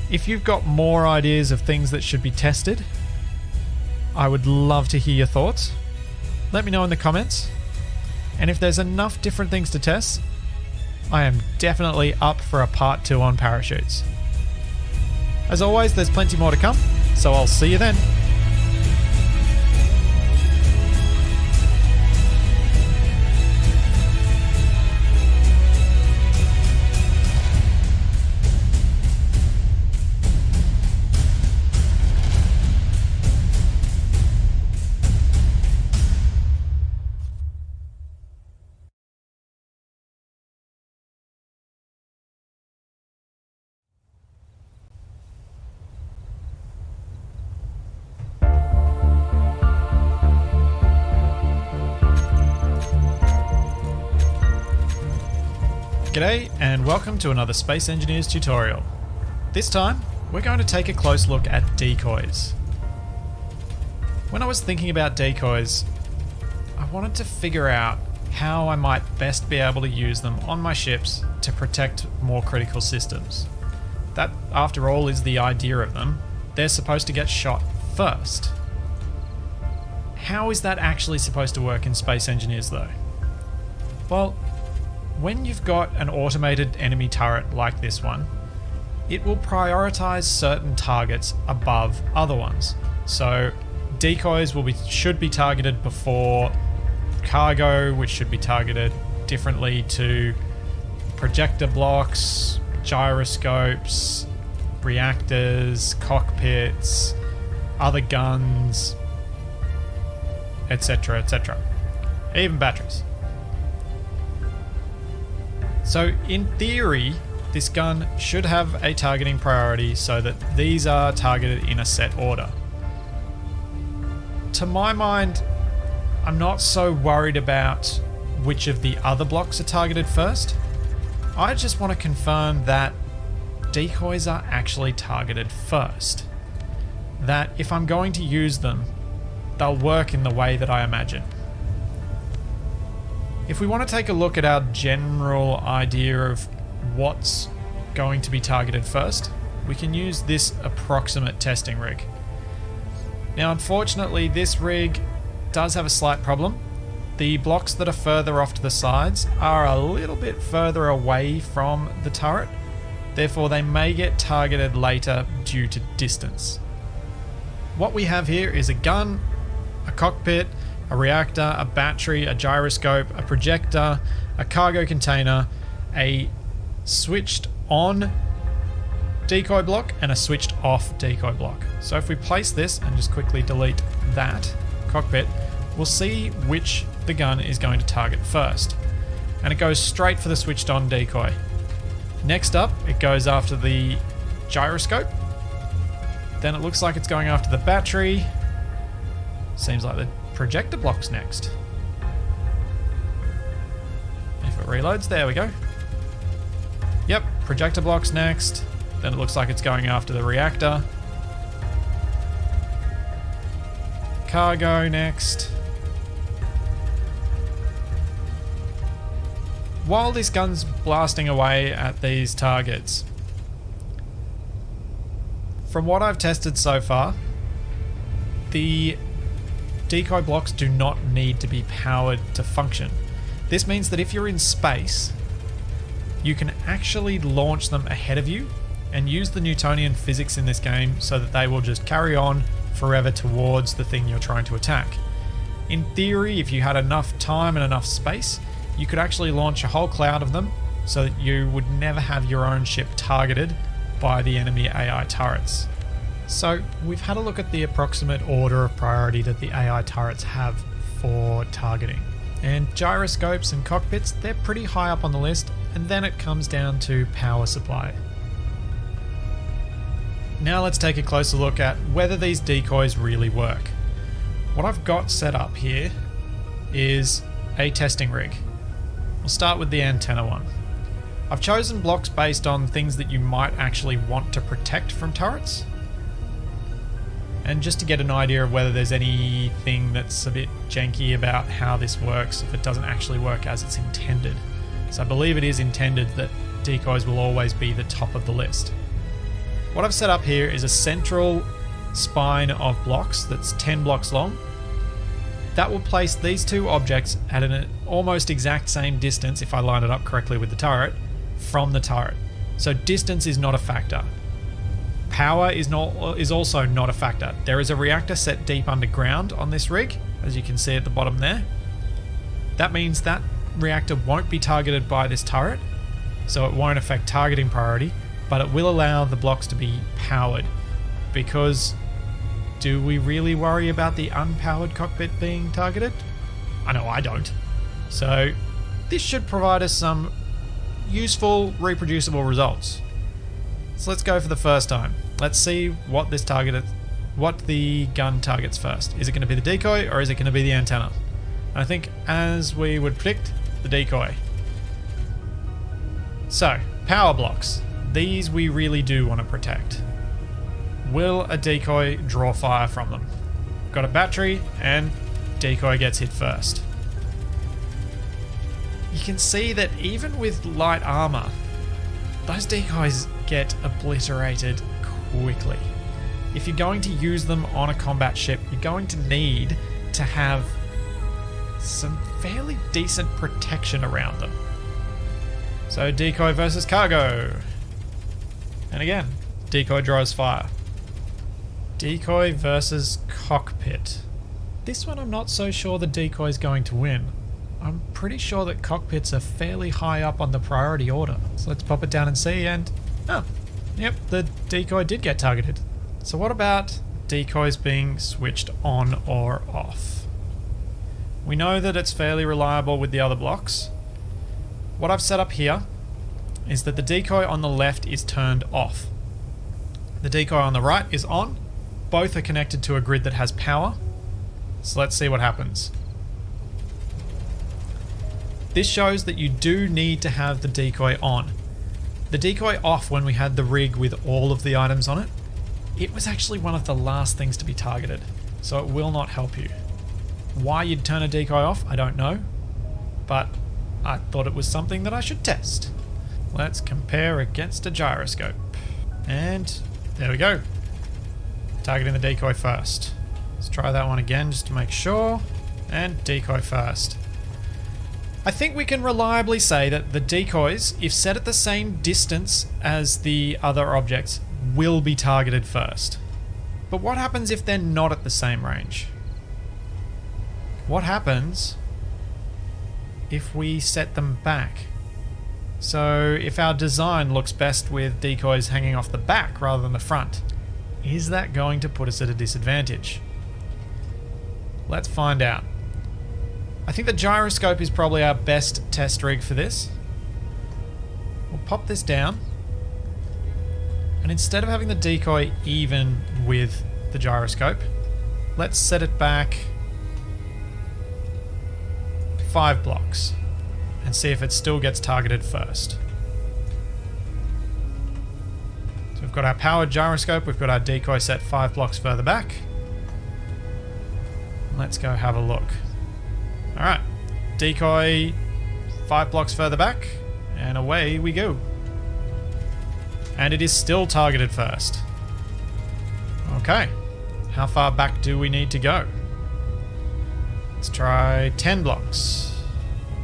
If you've got more ideas of things that should be tested, I would love to hear your thoughts. Let me know in the comments. And if there's enough different things to test, I am definitely up for a part 2 on parachutes. As always, there's plenty more to come, so I'll see you then. G'day and welcome to another Space Engineers tutorial. This time, we're going to take a close look at decoys. When I was thinking about decoys, I wanted to figure out how I might best be able to use them on my ships to protect more critical systems. That, after all, is the idea of them. They're supposed to get shot first. How is that actually supposed to work in Space Engineers though? Well, when you've got an automated enemy turret like this one, it will prioritize certain targets above other ones. So decoys should be targeted before cargo, which should be targeted differently to projector blocks, gyroscopes, reactors, cockpits, other guns, etc, etc. Even batteries. So in theory, this gun should have a targeting priority so that these are targeted in a set order. To my mind, I'm not so worried about which of the other blocks are targeted first. I just want to confirm that decoys are actually targeted first. That if I'm going to use them, they'll work in the way that I imagine. If we want to take a look at our general idea of what's going to be targeted first, we can use this approximate testing rig. Now, unfortunately, this rig does have a slight problem. The blocks that are further off to the sides are a little bit further away from the turret, therefore they may get targeted later due to distance. What we have here is a gun, a cockpit, a reactor, a battery, a gyroscope, a projector, a cargo container, a switched on decoy block, and a switched off decoy block. So if we place this and just quickly delete that cockpit, we'll see which the gun is going to target first. And it goes straight for the switched on decoy. Next up, it goes after the gyroscope. Then it looks like it's going after the battery. Seems like the projector block's next. If it reloads, there we go. Yep, projector block's next. Then it looks like it's going after the reactor. Cargo next. While this gun's blasting away at these targets, from what I've tested so far, the decoy blocks do not need to be powered to function. This means that if you're in space, you can actually launch them ahead of you and use the Newtonian physics in this game so that they will just carry on forever towards the thing you're trying to attack. In theory, if you had enough time and enough space, you could actually launch a whole cloud of them so that you would never have your own ship targeted by the enemy AI turrets. So we've had a look at the approximate order of priority that the AI turrets have for targeting. And gyroscopes and cockpits, they're pretty high up on the list, and then it comes down to power supply. Now let's take a closer look at whether these decoys really work. what I've got set up here is a testing rig. We'll start with the antenna one. I've chosen blocks based on things that you might actually want to protect from turrets. And just to get an idea of whether there's anything that's a bit janky about how this works, if it doesn't actually work as it's intended. So I believe it is intended that decoys will always be the top of the list. What I've set up here is a central spine of blocks that's 10 blocks long. That will place these two objects at an almost exact same distance, if I line it up correctly with the turret, from the turret. So distance is not a factor. Power is also not a factor. There is a reactor set deep underground on this rig, as you can see at the bottom there. That means that reactor won't be targeted by this turret, so it won't affect targeting priority, but it will allow the blocks to be powered, because do we really worry about the unpowered cockpit being targeted? I know I don't. So this should provide us some useful, reproducible results. So let's go for the first time. Let's see what the gun targets first. Is it going to be the decoy or is it going to be the antenna? And I think, as we would predict, the decoy. So, power blocks. These we really do want to protect. Will a decoy draw fire from them? Got a battery and decoy gets hit first. You can see that even with light armor, those decoys get obliterated quickly. If you're going to use them on a combat ship, you're going to need to have some fairly decent protection around them. So decoy versus cargo. And again, decoy draws fire. Decoy versus cockpit. This one I'm not so sure the decoy is going to win. I'm pretty sure that cockpits are fairly high up on the priority order. So let's pop it down and see, and oh, yep, the decoy did get targeted. So what about decoys being switched on or off? We know that it's fairly reliable with the other blocks. What I've set up here is that the decoy on the left is turned off. The decoy on the right is on. Both are connected to a grid that has power. So let's see what happens. This shows that you do need to have the decoy on. The decoy off when we had the rig with all of the items on it, it was actually one of the last things to be targeted, so it will not help you. Why you'd turn a decoy off, I don't know, but I thought it was something that I should test. Let's compare against a gyroscope. And there we go. Targeting the decoy first. Let's try that one again just to make sure. And decoy first. I think we can reliably say that the decoys, if set at the same distance as the other objects, will be targeted first. But what happens if they're not at the same range? What happens if we set them back? So if our design looks best with decoys hanging off the back rather than the front, is that going to put us at a disadvantage? Let's find out. I think the gyroscope is probably our best test rig for this. We'll pop this down, and instead of having the decoy even with the gyroscope, let's set it back 5 blocks and see if it still gets targeted first. So we've got our powered gyroscope, we've got our decoy set 5 blocks further back. Let's go have a look. Alright, decoy 5 blocks further back, and away we go. And it is still targeted first. Okay, how far back do we need to go? Let's try 10 blocks.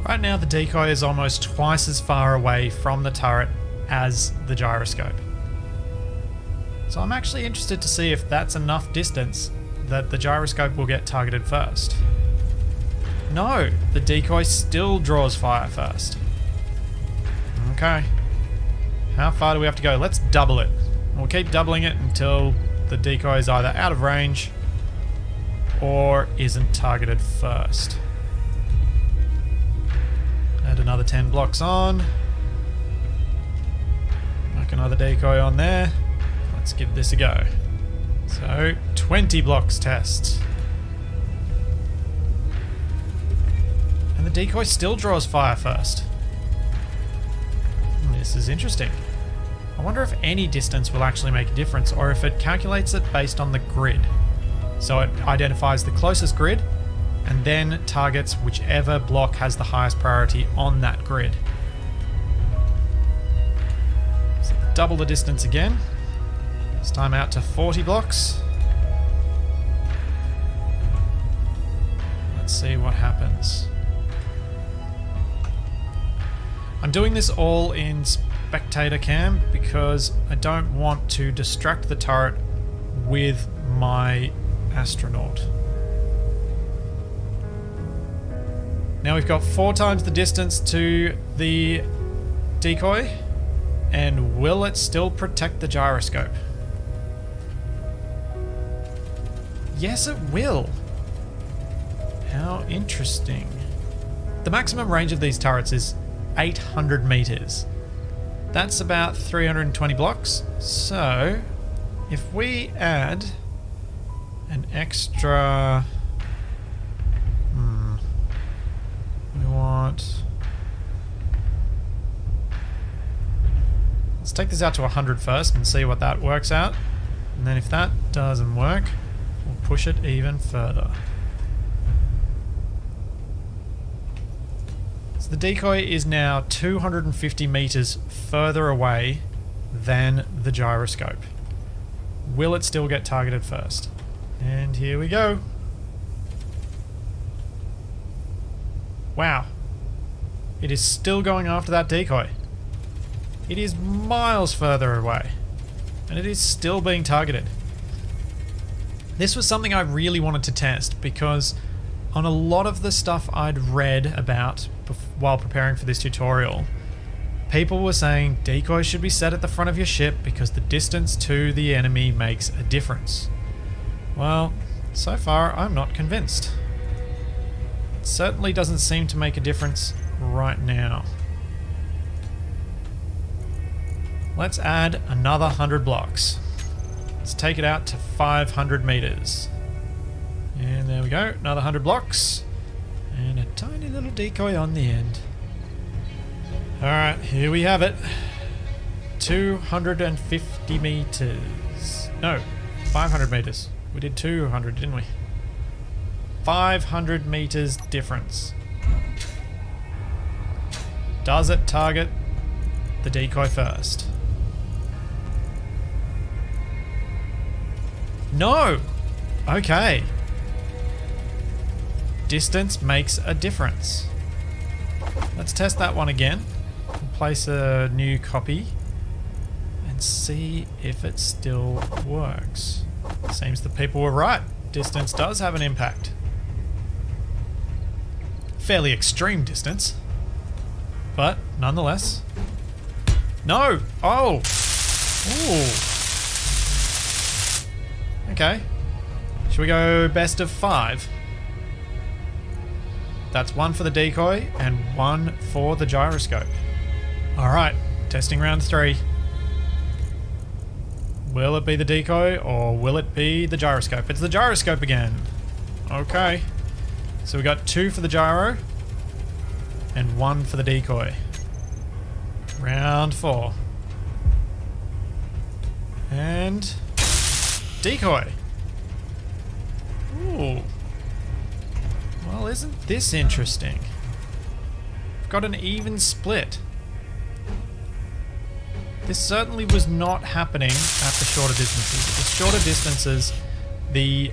Right now the decoy is almost twice as far away from the turret as the gyroscope. So I'm actually interested to see if that's enough distance that the gyroscope will get targeted first. No, the decoy still draws fire first. Okay. How far do we have to go? Let's double it. We'll keep doubling it until the decoy is either out of range or isn't targeted first. Add another 10 blocks on. Knock another decoy on there. Let's give this a go. So, 20 blocks test. decoy still draws fire first. This is interesting. I wonder if any distance will actually make a difference, or if it calculates it based on the grid. So it identifies the closest grid and then targets whichever block has the highest priority on that grid. So double the distance again. This time out to 40 blocks. Let's see what happens. I'm doing this all in spectator cam because I don't want to distract the turret with my astronaut. Now we've got 4 times the distance to the decoy, and will it still protect the gyroscope? Yes, it will. How interesting. The maximum range of these turrets is 800 meters. That's about 320 blocks. So if we add an extra, we want, let's take this out to 100 first and see what that works out. And then if that doesn't work, we'll push it even further. So the decoy is now 250 meters further away than the gyroscope. Will it still get targeted first? And here we go. Wow. It is still going after that decoy. It is miles further away, and it is still being targeted. This was something I really wanted to test because on a lot of the stuff I'd read about while preparing for this tutorial, people were saying decoys should be set at the front of your ship because the distance to the enemy makes a difference. Well, so far I'm not convinced. It certainly doesn't seem to make a difference right now. Let's add another 100 blocks. Let's take it out to 500 meters. And there we go, another 100 blocks. And a tiny little decoy on the end. Alright, here we have it. 250 meters. No, 500 meters. We did 200, didn't we? 500 meters difference. Does it target the decoy first? No! Okay. Distance makes a difference. Let's test that one again. We'll place a new copy and see if it still works. Seems the people were right. Distance does have an impact. Fairly extreme distance, but nonetheless. No! Oh! Ooh. Okay. Should we go best of 5? That's 1 for the decoy and 1 for the gyroscope. Alright, testing round 3. Will it be the decoy or will it be the gyroscope? It's the gyroscope again. Okay. So we got 2 for the gyro and 1 for the decoy. Round 4. And decoy. Ooh. Well, isn't this interesting? We've got an even split. This certainly was not happening at the shorter distances. At the shorter distances, the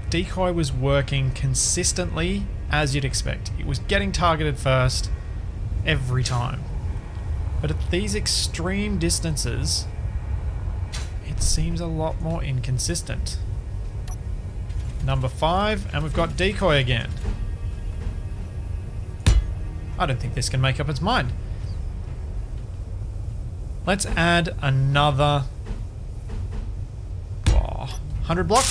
decoy was working consistently as you'd expect. It was getting targeted first every time. But at these extreme distances, it seems a lot more inconsistent. Number 5, and we've got decoy again. I don't think this can make up its mind. Let's add another 100 blocks.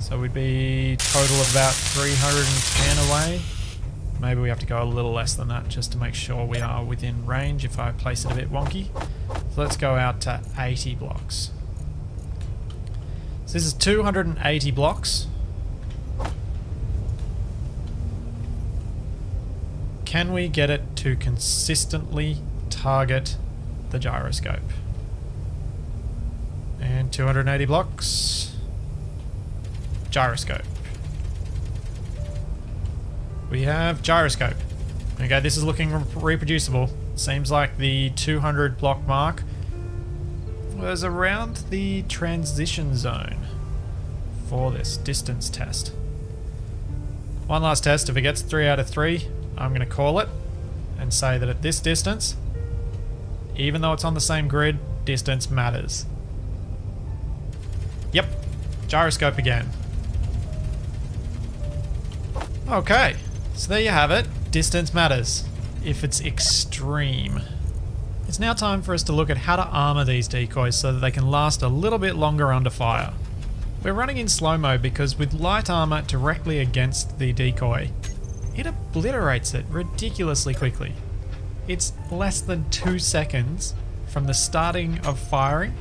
So we'd be total of about 310 away. Maybe we have to go a little less than that just to make sure we are within range if I place it a bit wonky. So let's go out to 80 blocks. So this is 280 blocks. can we get it to consistently target the gyroscope? And 280 blocks. Gyroscope. We have gyroscope. Okay, this is looking reproducible. Seems like the 200 block mark was around the transition zone for this distance test. One last test. If it gets 3 out of 3, I'm going to call it and say that at this distance, even though it's on the same grid, distance matters. Yep, gyroscope again. Okay, so there you have it. Distance matters if it's extreme. It's now time for us to look at how to armor these decoys so that they can last a little bit longer under fire. We're running in slow-mo because with light armor directly against the decoy, it obliterates it ridiculously quickly. It's less than 2 seconds from the starting of firing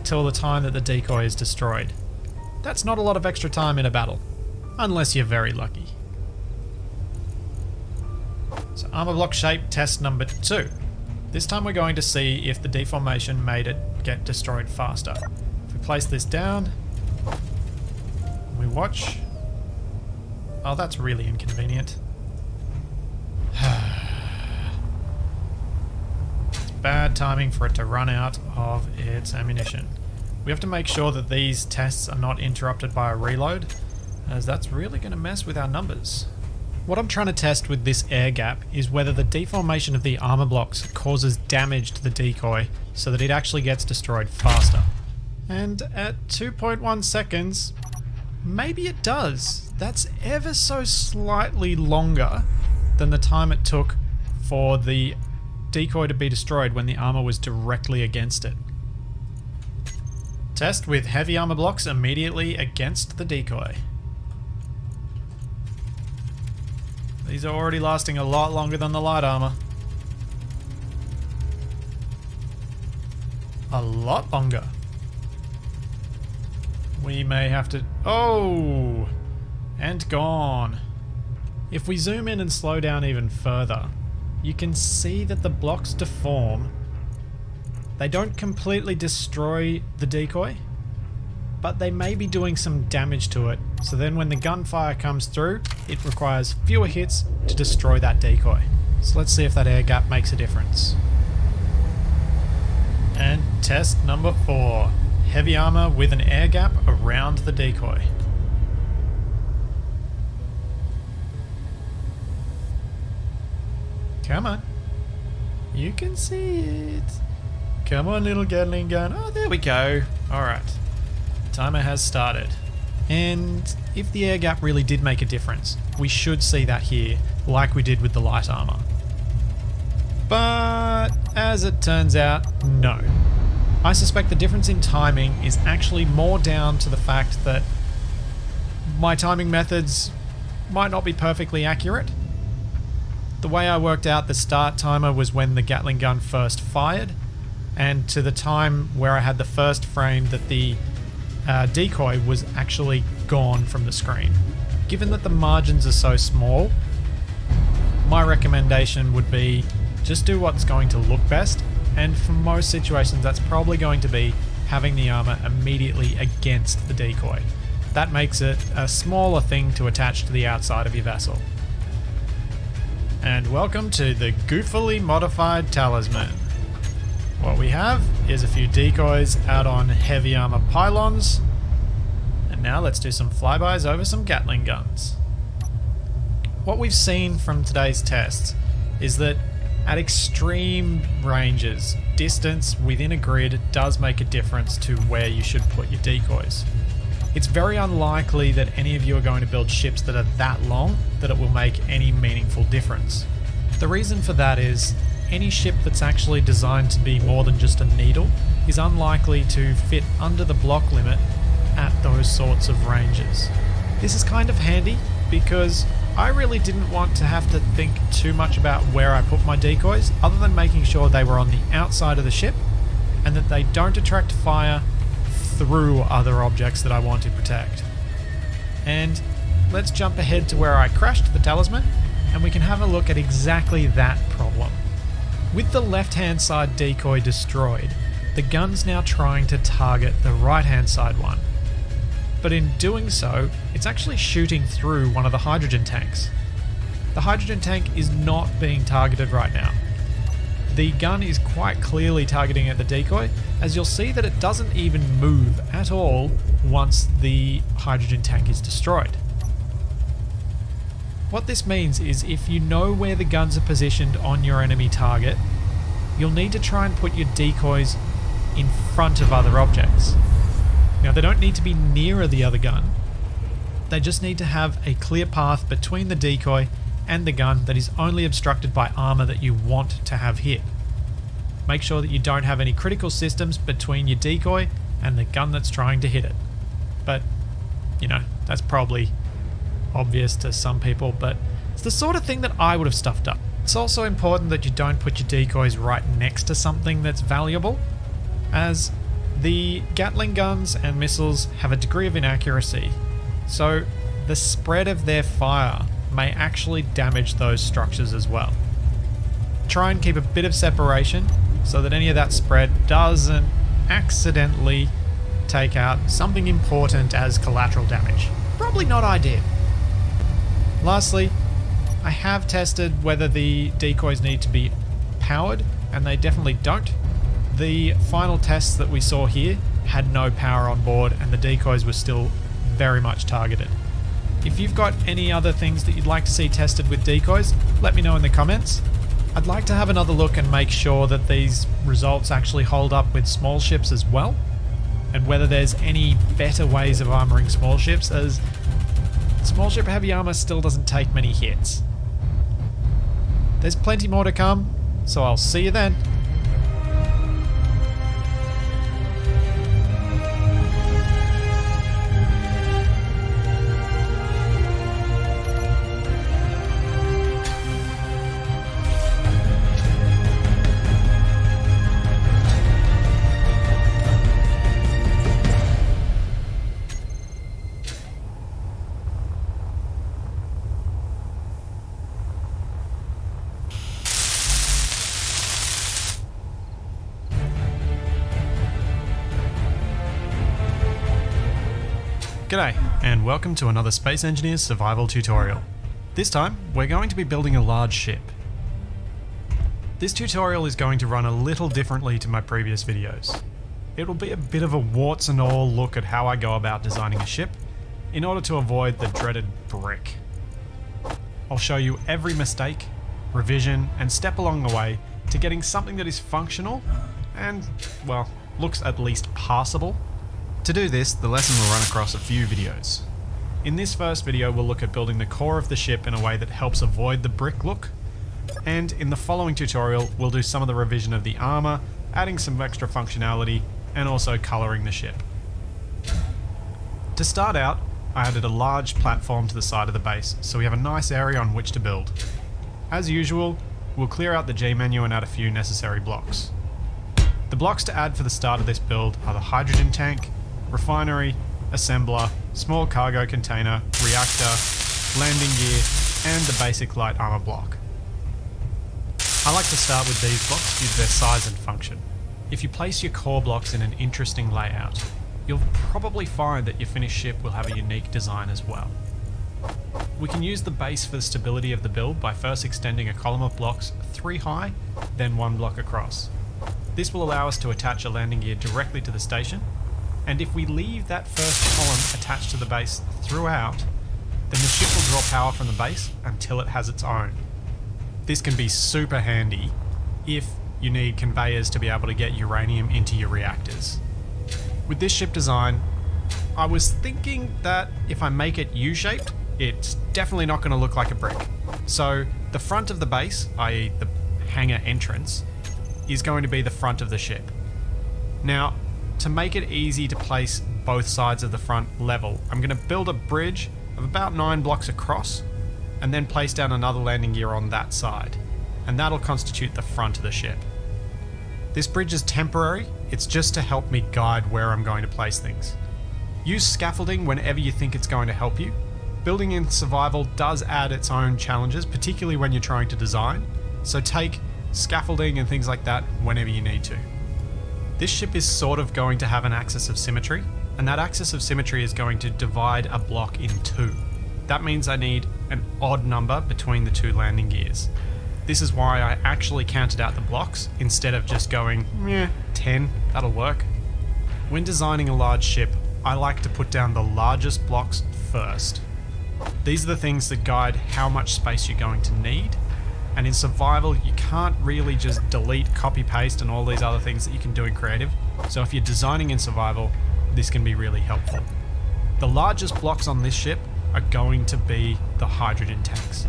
till the time that the decoy is destroyed. That's not a lot of extra time in a battle, unless you're very lucky. So armor block shape test number 2. This time we're going to see if the deformation made it get destroyed faster. If we place this down, we watch. Oh, that's really inconvenient. It's bad timing for it to run out of its ammunition. We have to make sure that these tests are not interrupted by a reload, as that's really going to mess with our numbers. What I'm trying to test with this air gap is whether the deformation of the armor blocks causes damage to the decoy so that it actually gets destroyed faster. And at 2.1 seconds, maybe it does. That's ever so slightly longer than the time it took for the decoy to be destroyed when the armor was directly against it. Test with heavy armor blocks immediately against the decoy. These are already lasting a lot longer than the light armor. A lot longer. We may have to... Oh! And gone. If we zoom in and slow down even further, you can see that the blocks deform. They don't completely destroy the decoy, but they may be doing some damage to it. So then when the gunfire comes through, it requires fewer hits to destroy that decoy. So let's see if that air gap makes a difference. And test number 4. Heavy armor with an air gap around the decoy. Come on. You can see it. Come on, little Gatling gun. Oh, there we go. Alright. Timer has started. And if the air gap really did make a difference, we should see that here, like we did with the light armor. But as it turns out, no. I suspect the difference in timing is actually more down to the fact that my timing methods might not be perfectly accurate. The way I worked out the start timer was when the Gatling gun first fired, and to the time where I had the first frame that the decoy was actually gone from the screen. Given that the margins are so small, my recommendation would be just do what's going to look best, and for most situations that's probably going to be having the armor immediately against the decoy. That makes it a smaller thing to attach to the outside of your vessel. And welcome to the goofily modified talisman. What we have is a few decoys out on heavy armor pylons. And now let's do some flybys over some Gatling guns. What we've seen from today's tests is that at extreme ranges, distance within a grid does make a difference to where you should put your decoys. It's very unlikely that any of you are going to build ships that are that long that it will make any meaningful difference. The reason for that is any ship that's actually designed to be more than just a needle is unlikely to fit under the block limit at those sorts of ranges. This is kind of handy because I really didn't want to have to think too much about where I put my decoys other than making sure they were on the outside of the ship and that they don't attract fire through other objects that I want to protect. And let's jump ahead to where I crashed the talisman and we can have a look at exactly that problem. With the left-hand side decoy destroyed, the gun's now trying to target the right-hand side one. But in doing so, it's actually shooting through one of the hydrogen tanks. The hydrogen tank is not being targeted right now. The gun is quite clearly targeting at the decoy, as you'll see that it doesn't even move at all once the hydrogen tank is destroyed. What this means is if you know where the guns are positioned on your enemy target, you'll need to try and put your decoys in front of other objects. Now, they don't need to be nearer the other gun, they just need to have a clear path between the decoy and the gun that is only obstructed by armor that you want to have hit. Make sure that you don't have any critical systems between your decoy and the gun that's trying to hit it. But, you know, that's probably obvious to some people, but it's the sort of thing that I would have stuffed up. It's also important that you don't put your decoys right next to something that's valuable, as the Gatling guns and missiles have a degree of inaccuracy, so the spread of their fire may actually damage those structures as well. Try and keep a bit of separation so that any of that spread doesn't accidentally take out something important as collateral damage. Probably not ideal. Lastly, I have tested whether the decoys need to be powered, and they definitely don't. The final tests that we saw here had no power on board, and the decoys were still very much targeted. If you've got any other things that you'd like to see tested with decoys, let me know in the comments. I'd like to have another look and make sure that these results actually hold up with small ships as well, and whether there's any better ways of armoring small ships, as small ship heavy armor still doesn't take many hits. There's plenty more to come, so I'll see you then. G'day, and welcome to another Space Engineers survival tutorial. This time, we're going to be building a large ship. This tutorial is going to run a little differently to my previous videos. It will be a bit of a warts and all look at how I go about designing a ship, in order to avoid the dreaded brick. I'll show you every mistake, revision, and step along the way to getting something that is functional and, well, looks at least passable. To do this, the lesson will run across a few videos. In this first video, we'll look at building the core of the ship in a way that helps avoid the brick look, and in the following tutorial, we'll do some of the revision of the armor, adding some extra functionality, and also coloring the ship. To start out, I added a large platform to the side of the base, so we have a nice area on which to build. As usual, we'll clear out the G menu and add a few necessary blocks. The blocks to add for the start of this build are the hydrogen tank, refinery, assembler, small cargo container, reactor, landing gear, and the basic light armor block. I like to start with these blocks due to their size and function. If you place your core blocks in an interesting layout, you'll probably find that your finished ship will have a unique design as well. We can use the base for the stability of the build by first extending a column of blocks 3 high, then 1 block across. This will allow us to attach a landing gear directly to the station, and if we leave that first column attached to the base throughout, then the ship will draw power from the base until it has its own. This can be super handy if you need conveyors to be able to get uranium into your reactors. With this ship design, I was thinking that if I make it U-shaped, it's definitely not going to look like a brick. So the front of the base, i.e. the hangar entrance, is going to be the front of the ship. Now, to make it easy to place both sides of the front level, I'm going to build a bridge of about 9 blocks across, and then place down another landing gear on that side, and that'll constitute the front of the ship. This bridge is temporary, it's just to help me guide where I'm going to place things. Use scaffolding whenever you think it's going to help you, building in survival does add its own challenges, particularly when you're trying to design, so take scaffolding and things like that whenever you need to. This ship is sort of going to have an axis of symmetry, and that axis of symmetry is going to divide a block in two. That means I need an odd number between the two landing gears. This is why I actually counted out the blocks instead of just going, 10, that'll work. When designing a large ship, I like to put down the largest blocks first. These are the things that guide how much space you're going to need, and in survival you can't really just delete, copy, paste and all these other things that you can do in creative. So if you're designing in survival, this can be really helpful. The largest blocks on this ship are going to be the hydrogen tanks.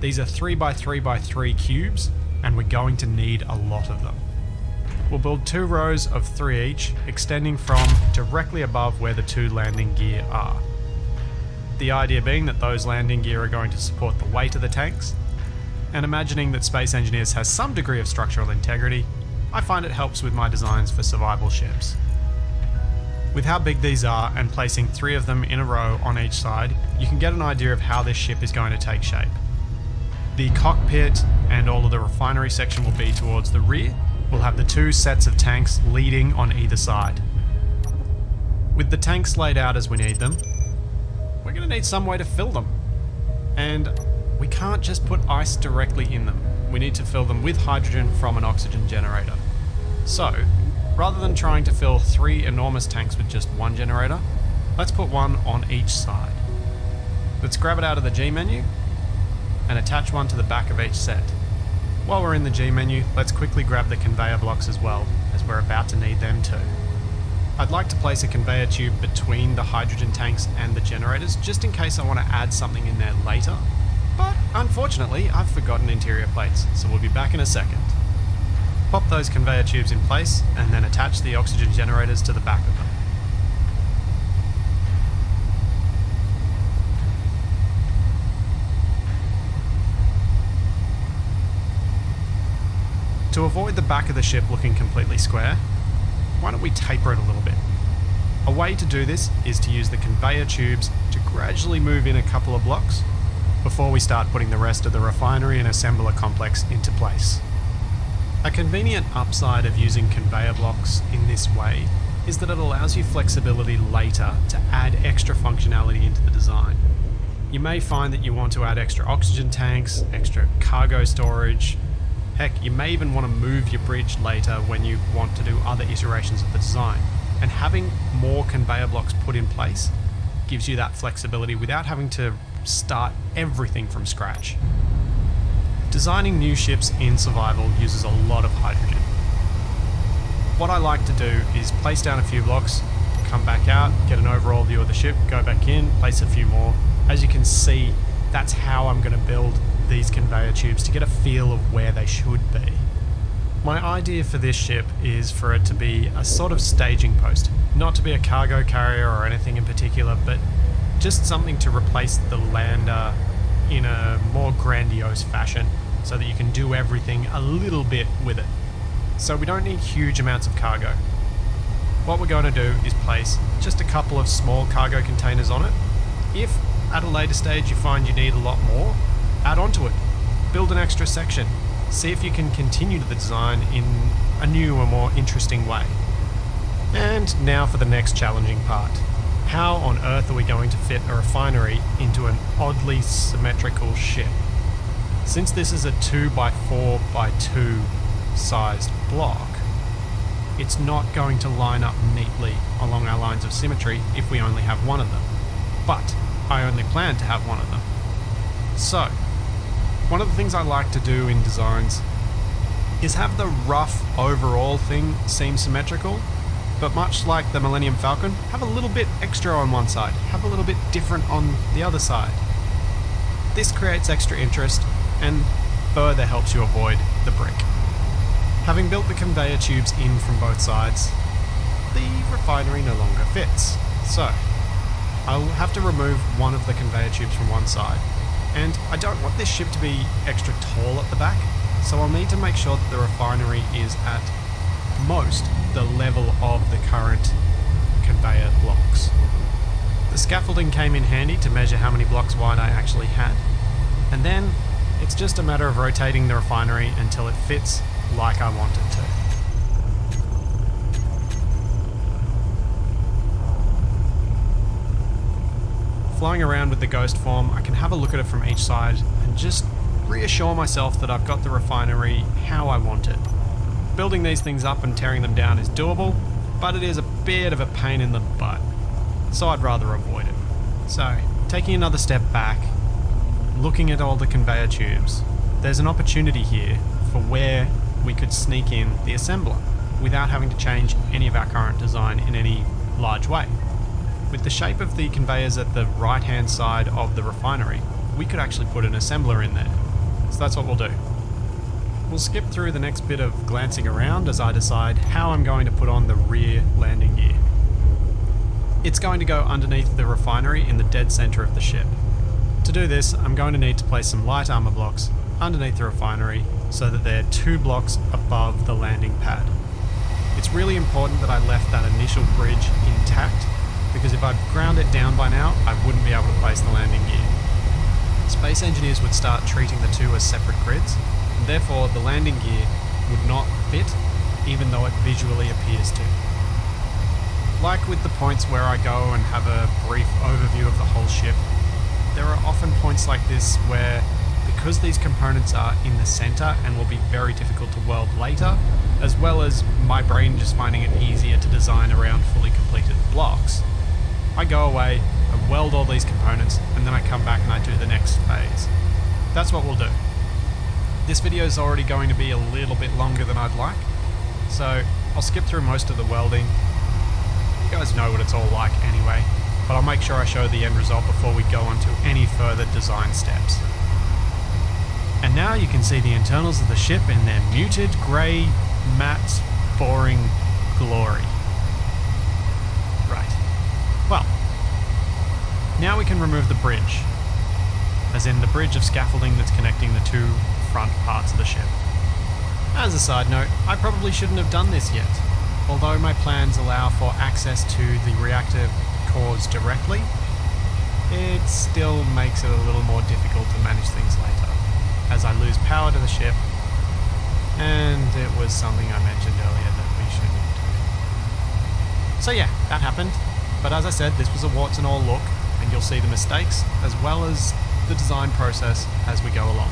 These are 3x3x3 cubes, and we're going to need a lot of them. We'll build 2 rows of 3 each, extending from directly above where the 2 landing gear are. The idea being that those landing gear are going to support the weight of the tanks, and imagining that Space Engineers has some degree of structural integrity, I find it helps with my designs for survival ships. With how big these are and placing 3 of them in a row on each side, you can get an idea of how this ship is going to take shape. The cockpit and all of the refinery section will be towards the rear. We'll have the 2 sets of tanks leading on either side. With the tanks laid out as we need them, we're going to need some way to fill them. And we can't just put ice directly in them. We need to fill them with hydrogen from an oxygen generator. So, rather than trying to fill 3 enormous tanks with just 1 generator, let's put 1 on each side. Let's grab it out of the G menu and attach 1 to the back of each set. While we're in the G menu, let's quickly grab the conveyor blocks as well, as we're about to need them too. I'd like to place a conveyor tube between the hydrogen tanks and the generators, just in case I want to add something in there later. But unfortunately, I've forgotten interior plates, so we'll be back in a second. Pop those conveyor tubes in place, and then attach the oxygen generators to the back of them. To avoid the back of the ship looking completely square, why don't we taper it a little bit? A way to do this is to use the conveyor tubes to gradually move in a couple of blocks before we start putting the rest of the refinery and assembler complex into place. A convenient upside of using conveyor blocks in this way is that it allows you flexibility later to add extra functionality into the design. You may find that you want to add extra oxygen tanks, extra cargo storage. Heck, you may even want to move your bridge later when you want to do other iterations of the design. And having more conveyor blocks put in place gives you that flexibility without having to start everything from scratch. Designing new ships in survival uses a lot of hydrogen. What I like to do is place down a few blocks, come back out, get an overall view of the ship, go back in, place a few more. As you can see, that's how I'm going to build these conveyor tubes to get a feel of where they should be. My idea for this ship is for it to be a sort of staging post, not to be a cargo carrier or anything in particular, but just something to replace the lander in a more grandiose fashion so that you can do everything a little bit with it. So we don't need huge amounts of cargo. What we're going to do is place just a couple of small cargo containers on it. If at a later stage you find you need a lot more, add onto it. Build an extra section. See if you can continue the design in a new or more interesting way. And now for the next challenging part. How on earth are we going to fit a refinery into an oddly symmetrical ship? Since this is a 2x4x2 sized block, it's not going to line up neatly along our lines of symmetry if we only have one of them. But I only plan to have one of them. So, one of the things I like to do in designs is have the rough overall thing seem symmetrical, but much like the Millennium Falcon, have a little bit extra on one side, have a little bit different on the other side. This creates extra interest and further helps you avoid the brick. Having built the conveyor tubes in from both sides, the refinery no longer fits. So, I'll have to remove one of the conveyor tubes from one side. And I don't want this ship to be extra tall at the back, so I'll need to make sure that the refinery is at most the level of the current conveyor blocks. The scaffolding came in handy to measure how many blocks wide I actually had. And then it's just a matter of rotating the refinery until it fits like I want it to. Flying around with the ghost form, I can have a look at it from each side and just reassure myself that I've got the refinery how I want it. Building these things up and tearing them down is doable, but it is a bit of a pain in the butt, so I'd rather avoid it. So, taking another step back, looking at all the conveyor tubes, there's an opportunity here for where we could sneak in the assembler without having to change any of our current design in any large way. With the shape of the conveyors at the right hand side of the refinery, we could actually put an assembler in there. So that's what we'll do. We'll skip through the next bit of glancing around as I decide how I'm going to put on the rear landing gear. It's going to go underneath the refinery in the dead center of the ship. To do this, I'm going to need to place some light armor blocks underneath the refinery so that they're 2 blocks above the landing pad. It's really important that I left that initial bridge intact, because if I'd ground it down by now, I wouldn't be able to place the landing gear. Space engineers would start treating the two as separate grids, and therefore the landing gear would not fit, even though it visually appears to. Like with the points where I go and have a brief overview of the whole ship, there are often points like this where, because these components are in the center and will be very difficult to weld later, as well as my brain just finding it easier to design around fully completed blocks, I go away, I weld all these components, and then I come back and I do the next phase. That's what we'll do. This video is already going to be a little bit longer than I'd like, so I'll skip through most of the welding. You guys know what it's all like anyway, but I'll make sure I show the end result before we go on to any further design steps. And now you can see the internals of the ship in their muted, grey, matte, boring glory. Right. Well, now we can remove the bridge, as in the bridge of scaffolding that's connecting the 2 front parts of the ship. As a side note, I probably shouldn't have done this yet. Although my plans allow for access to the reactor cores directly, it still makes it a little more difficult to manage things later, as I lose power to the ship, and it was something I mentioned earlier that we shouldn't do. So yeah, that happened, but as I said, this was a warts and all look, and you'll see the mistakes as well as the design process as we go along.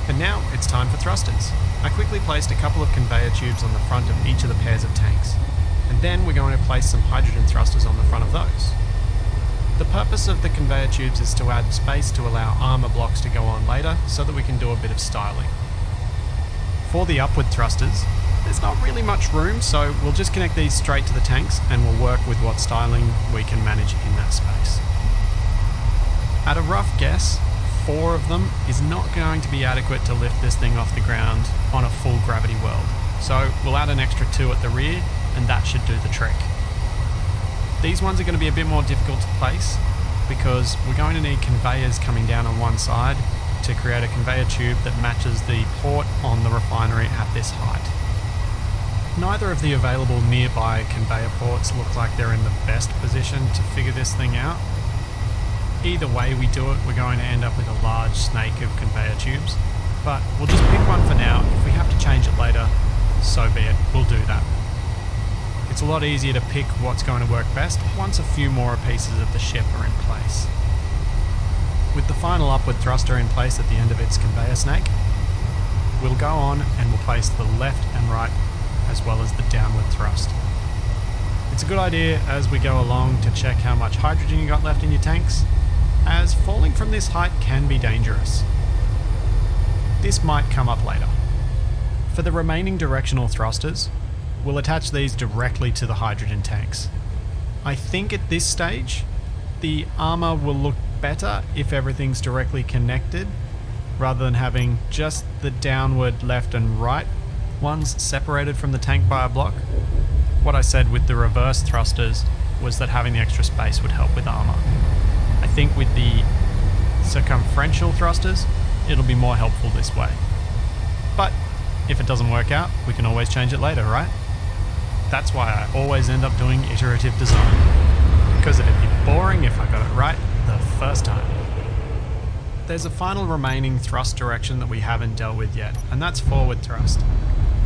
And now it's time for thrusters. I quickly placed a couple of conveyor tubes on the front of each of the pairs of tanks, and then we're going to place some hydrogen thrusters on the front of those. The purpose of the conveyor tubes is to add space to allow armor blocks to go on later so that we can do a bit of styling. For the upward thrusters, there's not really much room, so we'll just connect these straight to the tanks and we'll work with what styling we can manage in that space. At a rough guess, 4 of them is not going to be adequate to lift this thing off the ground on a full gravity weld. So we'll add an extra 2 at the rear and that should do the trick. These ones are going to be a bit more difficult to place because we're going to need conveyors coming down on one side to create a conveyor tube that matches the port on the refinery at this height. Neither of the available nearby conveyor ports look like they're in the best position to figure this thing out. Either way we do it, we're going to end up with a large snake of conveyor tubes, but we'll just pick one for now. If we have to change it later, so be it, we'll do that. It's a lot easier to pick what's going to work best once a few more pieces of the ship are in place. With the final upward thruster in place at the end of its conveyor snake, we'll go on and we'll place the left and right as well as the downward thrust. It's a good idea as we go along to check how much hydrogen you got left in your tanks, as falling from this height can be dangerous. This might come up later. For the remaining directional thrusters, we'll attach these directly to the hydrogen tanks. I think at this stage, the armor will look better if everything's directly connected, rather than having just the downward left and right ones separated from the tank by a block. What I said with the reverse thrusters was that having the extra space would help with armor. I think with the circumferential thrusters, it'll be more helpful this way. But if it doesn't work out, we can always change it later, right? That's why I always end up doing iterative design, because it'd be boring if I got it right the first time. There's a final remaining thrust direction that we haven't dealt with yet, and that's forward thrust.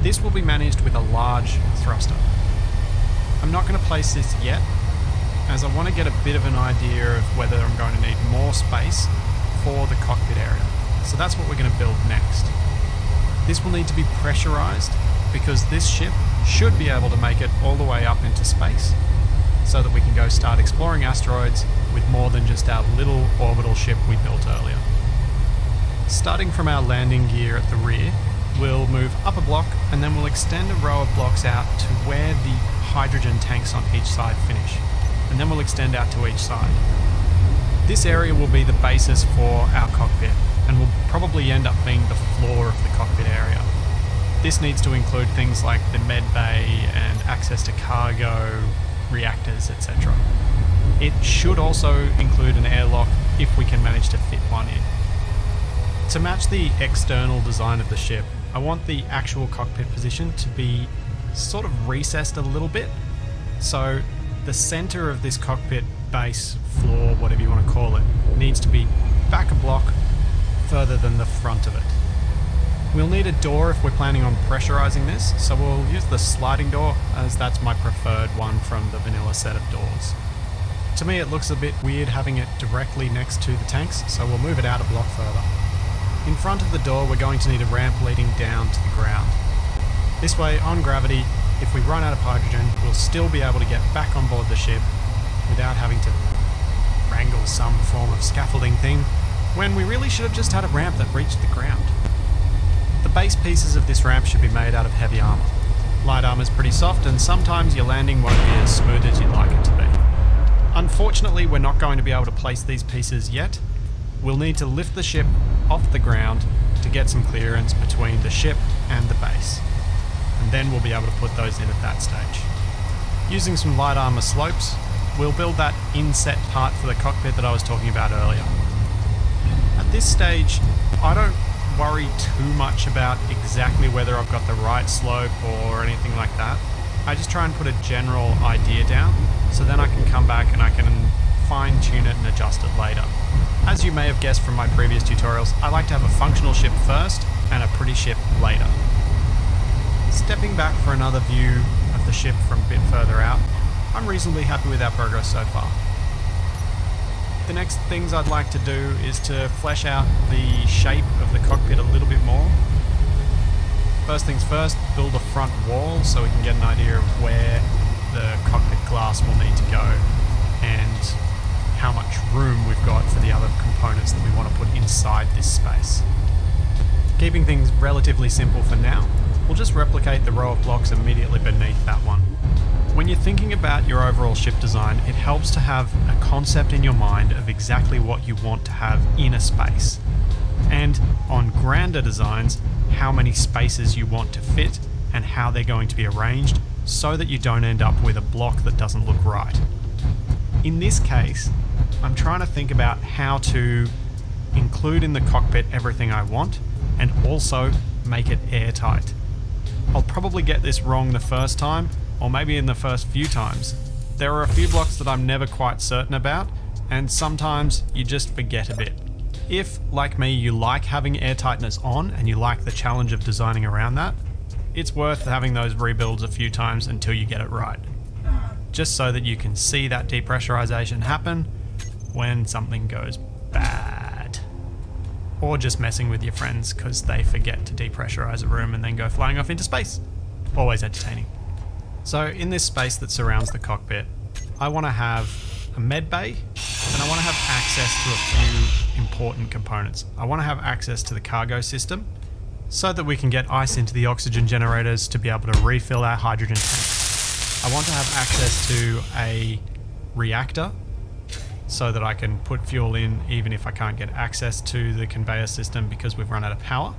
This will be managed with a large thruster. I'm not going to place this yet, as I want to get a bit of an idea of whether I'm going to need more space for the cockpit area. So that's what we're going to build next. This will need to be pressurized because this ship should be able to make it all the way up into space so that we can go start exploring asteroids with more than just our little orbital ship we built earlier. Starting from our landing gear at the rear, we'll move up a block and then we'll extend a row of blocks out to where the hydrogen tanks on each side finish, and then we'll extend out to each side. This area will be the basis for our cockpit and will probably end up being the floor of the cockpit area. This needs to include things like the med bay and access to cargo, reactors, etc. It should also include an airlock if we can manage to fit one in. To match the external design of the ship, I want the actual cockpit position to be sort of recessed a little bit. So the center of this cockpit base, floor, whatever you want to call it, needs to be back a block further than the front of it. We'll need a door if we're planning on pressurizing this, so we'll use the sliding door as that's my preferred one from the vanilla set of doors. To me it looks a bit weird having it directly next to the tanks, so we'll move it out a block further. In front of the door we're going to need a ramp leading down to the ground. This way, on gravity, if we run out of hydrogen, we'll still be able to get back on board the ship without having to wrangle some form of scaffolding thing, when we really should have just had a ramp that reached the ground. The base pieces of this ramp should be made out of heavy armour. Light armour is pretty soft and sometimes your landing won't be as smooth as you'd like it to be. Unfortunately, we're not going to be able to place these pieces yet. We'll need to lift the ship off the ground to get some clearance between the ship and the base. And then we'll be able to put those in at that stage. Using some light armour slopes, we'll build that inset part for the cockpit that I was talking about earlier. At this stage, I don't worry too much about exactly whether I've got the right slope or anything like that. I just try and put a general idea down, so then I can come back and I can fine tune it and adjust it later. As you may have guessed from my previous tutorials, I like to have a functional ship first and a pretty ship later. Stepping back for another view of the ship from a bit further out, I'm reasonably happy with our progress so far. The next things I'd like to do is to flesh out the shape of the cockpit a little bit more. First things first, build a front wall so we can get an idea of where the cockpit glass will need to go and how much room we've got for the other components that we want to put inside this space. Keeping things relatively simple for now, we'll just replicate the row of blocks immediately beneath that one. When you're thinking about your overall ship design, it helps to have a concept in your mind of exactly what you want to have in a space. And on grander designs, how many spaces you want to fit and how they're going to be arranged so that you don't end up with a block that doesn't look right. In this case, I'm trying to think about how to include in the cockpit everything I want and also make it airtight. I'll probably get this wrong the first time, or maybe in the first few times. There are a few blocks that I'm never quite certain about, and sometimes you just forget a bit. If, like me, you like having airtightness on and you like the challenge of designing around that, it's worth having those rebuilds a few times until you get it right. Just so that you can see that depressurization happen when something goes bad. Or just messing with your friends because they forget to depressurize a room and then go flying off into space. Always entertaining. So in this space that surrounds the cockpit, I want to have a med bay and I want to have access to a few important components. I want to have access to the cargo system so that we can get ice into the oxygen generators to be able to refill our hydrogen tanks. I want to have access to a reactor so that I can put fuel in even if I can't get access to the conveyor system because we've run out of power.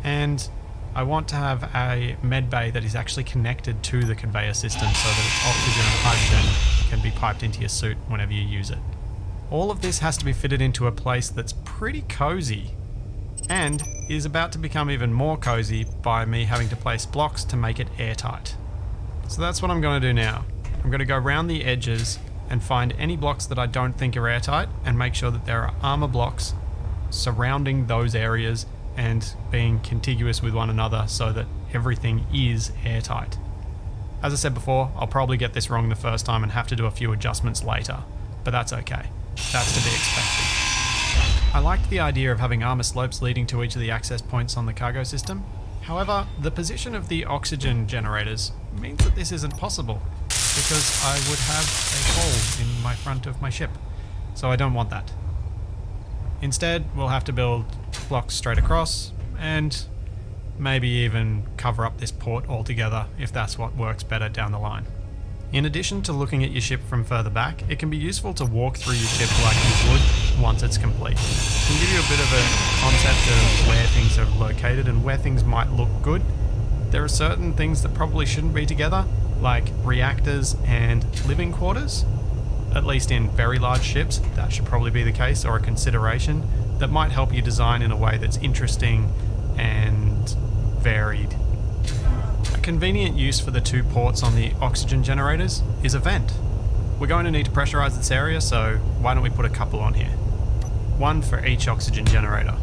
And I want to have a med bay that is actually connected to the conveyor system so that its oxygen and hydrogen can be piped into your suit whenever you use it. All of this has to be fitted into a place that's pretty cozy and is about to become even more cozy by me having to place blocks to make it airtight. So that's what I'm going to do now. I'm going to go around the edges and find any blocks that I don't think are airtight and make sure that there are armor blocks surrounding those areas and being contiguous with one another so that everything is airtight. As I said before, I'll probably get this wrong the first time and have to do a few adjustments later, but that's okay. That's to be expected. I liked the idea of having armor slopes leading to each of the access points on the cargo system. However, the position of the oxygen generators means that this isn't possible, because I would have a hole in my front of my ship, so I don't want that. Instead, we'll have to build blocks straight across, and maybe even cover up this port altogether if that's what works better down the line. In addition to looking at your ship from further back, it can be useful to walk through your ship like you would once it's complete. It can give you a bit of a concept of where things are located and where things might look good. There are certain things that probably shouldn't be together, like reactors and living quarters. At least in very large ships, that should probably be the case, or a consideration that might help you design in a way that's interesting and varied. A convenient use for the 2 ports on the oxygen generators is a vent. We're going to need to pressurize this area, so why don't we put a couple on here? 1 for each oxygen generator.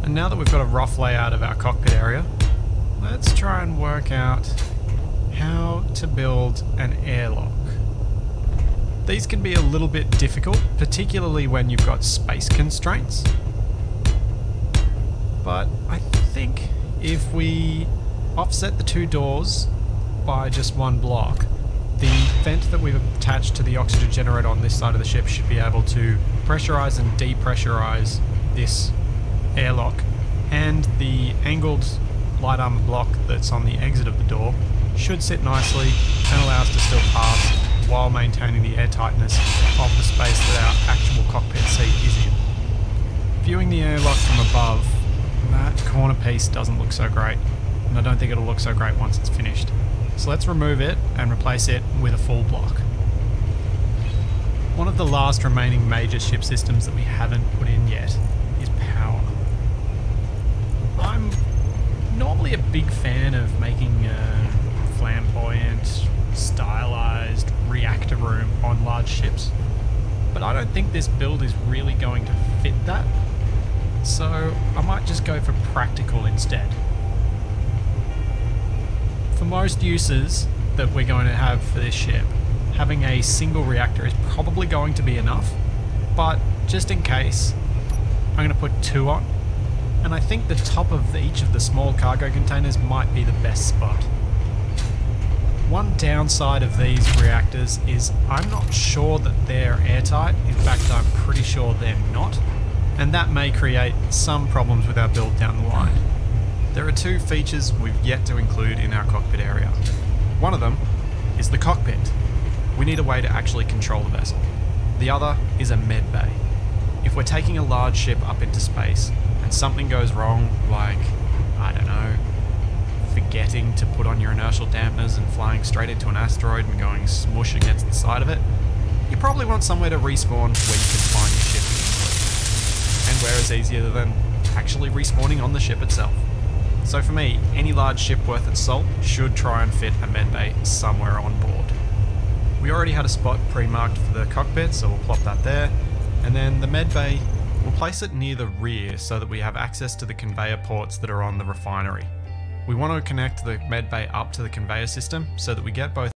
And now that we've got a rough layout of our cockpit area, let's try and work out how to build an airlock. These can be a little bit difficult, particularly when you've got space constraints. But I think if we offset the 2 doors by just 1 block, the vent that we've attached to the oxygen generator on this side of the ship should be able to pressurize and depressurize this airlock, and the angled light armor block that's on the exit of the door should sit nicely and allow us to still pass while maintaining the airtightness of the space that our actual cockpit seat is in. Viewing the airlock from above, that corner piece doesn't look so great, and I don't think it'll look so great once it's finished. So let's remove it and replace it with a full block. One of the last remaining major ship systems that we haven't put in yet is power. I'm normally a big fan of making a flamboyant, stylized reactor room on large ships, but I don't think this build is really going to fit that, so I might just go for practical instead. For most uses that we're going to have for this ship, having a single reactor is probably going to be enough, but just in case, I'm going to put 2 on, and I think the top of each of the small cargo containers might be the best spot. One downside of these reactors is I'm not sure that they're airtight. In fact, I'm pretty sure they're not, and that may create some problems with our build down the line. There are 2 features we've yet to include in our cockpit area. One of them is the cockpit. We need a way to actually control the vessel. The other is a med bay. If we're taking a large ship up into space and something goes wrong, like, I don't know, forgetting to put on your inertial dampeners and flying straight into an asteroid and going smush against the side of it, you probably want somewhere to respawn where you can find your ship easily. And where is easier than actually respawning on the ship itself. So for me, any large ship worth its salt should try and fit a med bay somewhere on board. We already had a spot pre-marked for the cockpit, so we'll plop that there. And then the med bay, we'll place it near the rear so that we have access to the conveyor ports that are on the refinery. We want to connect the med bay up to the conveyor system so that we get both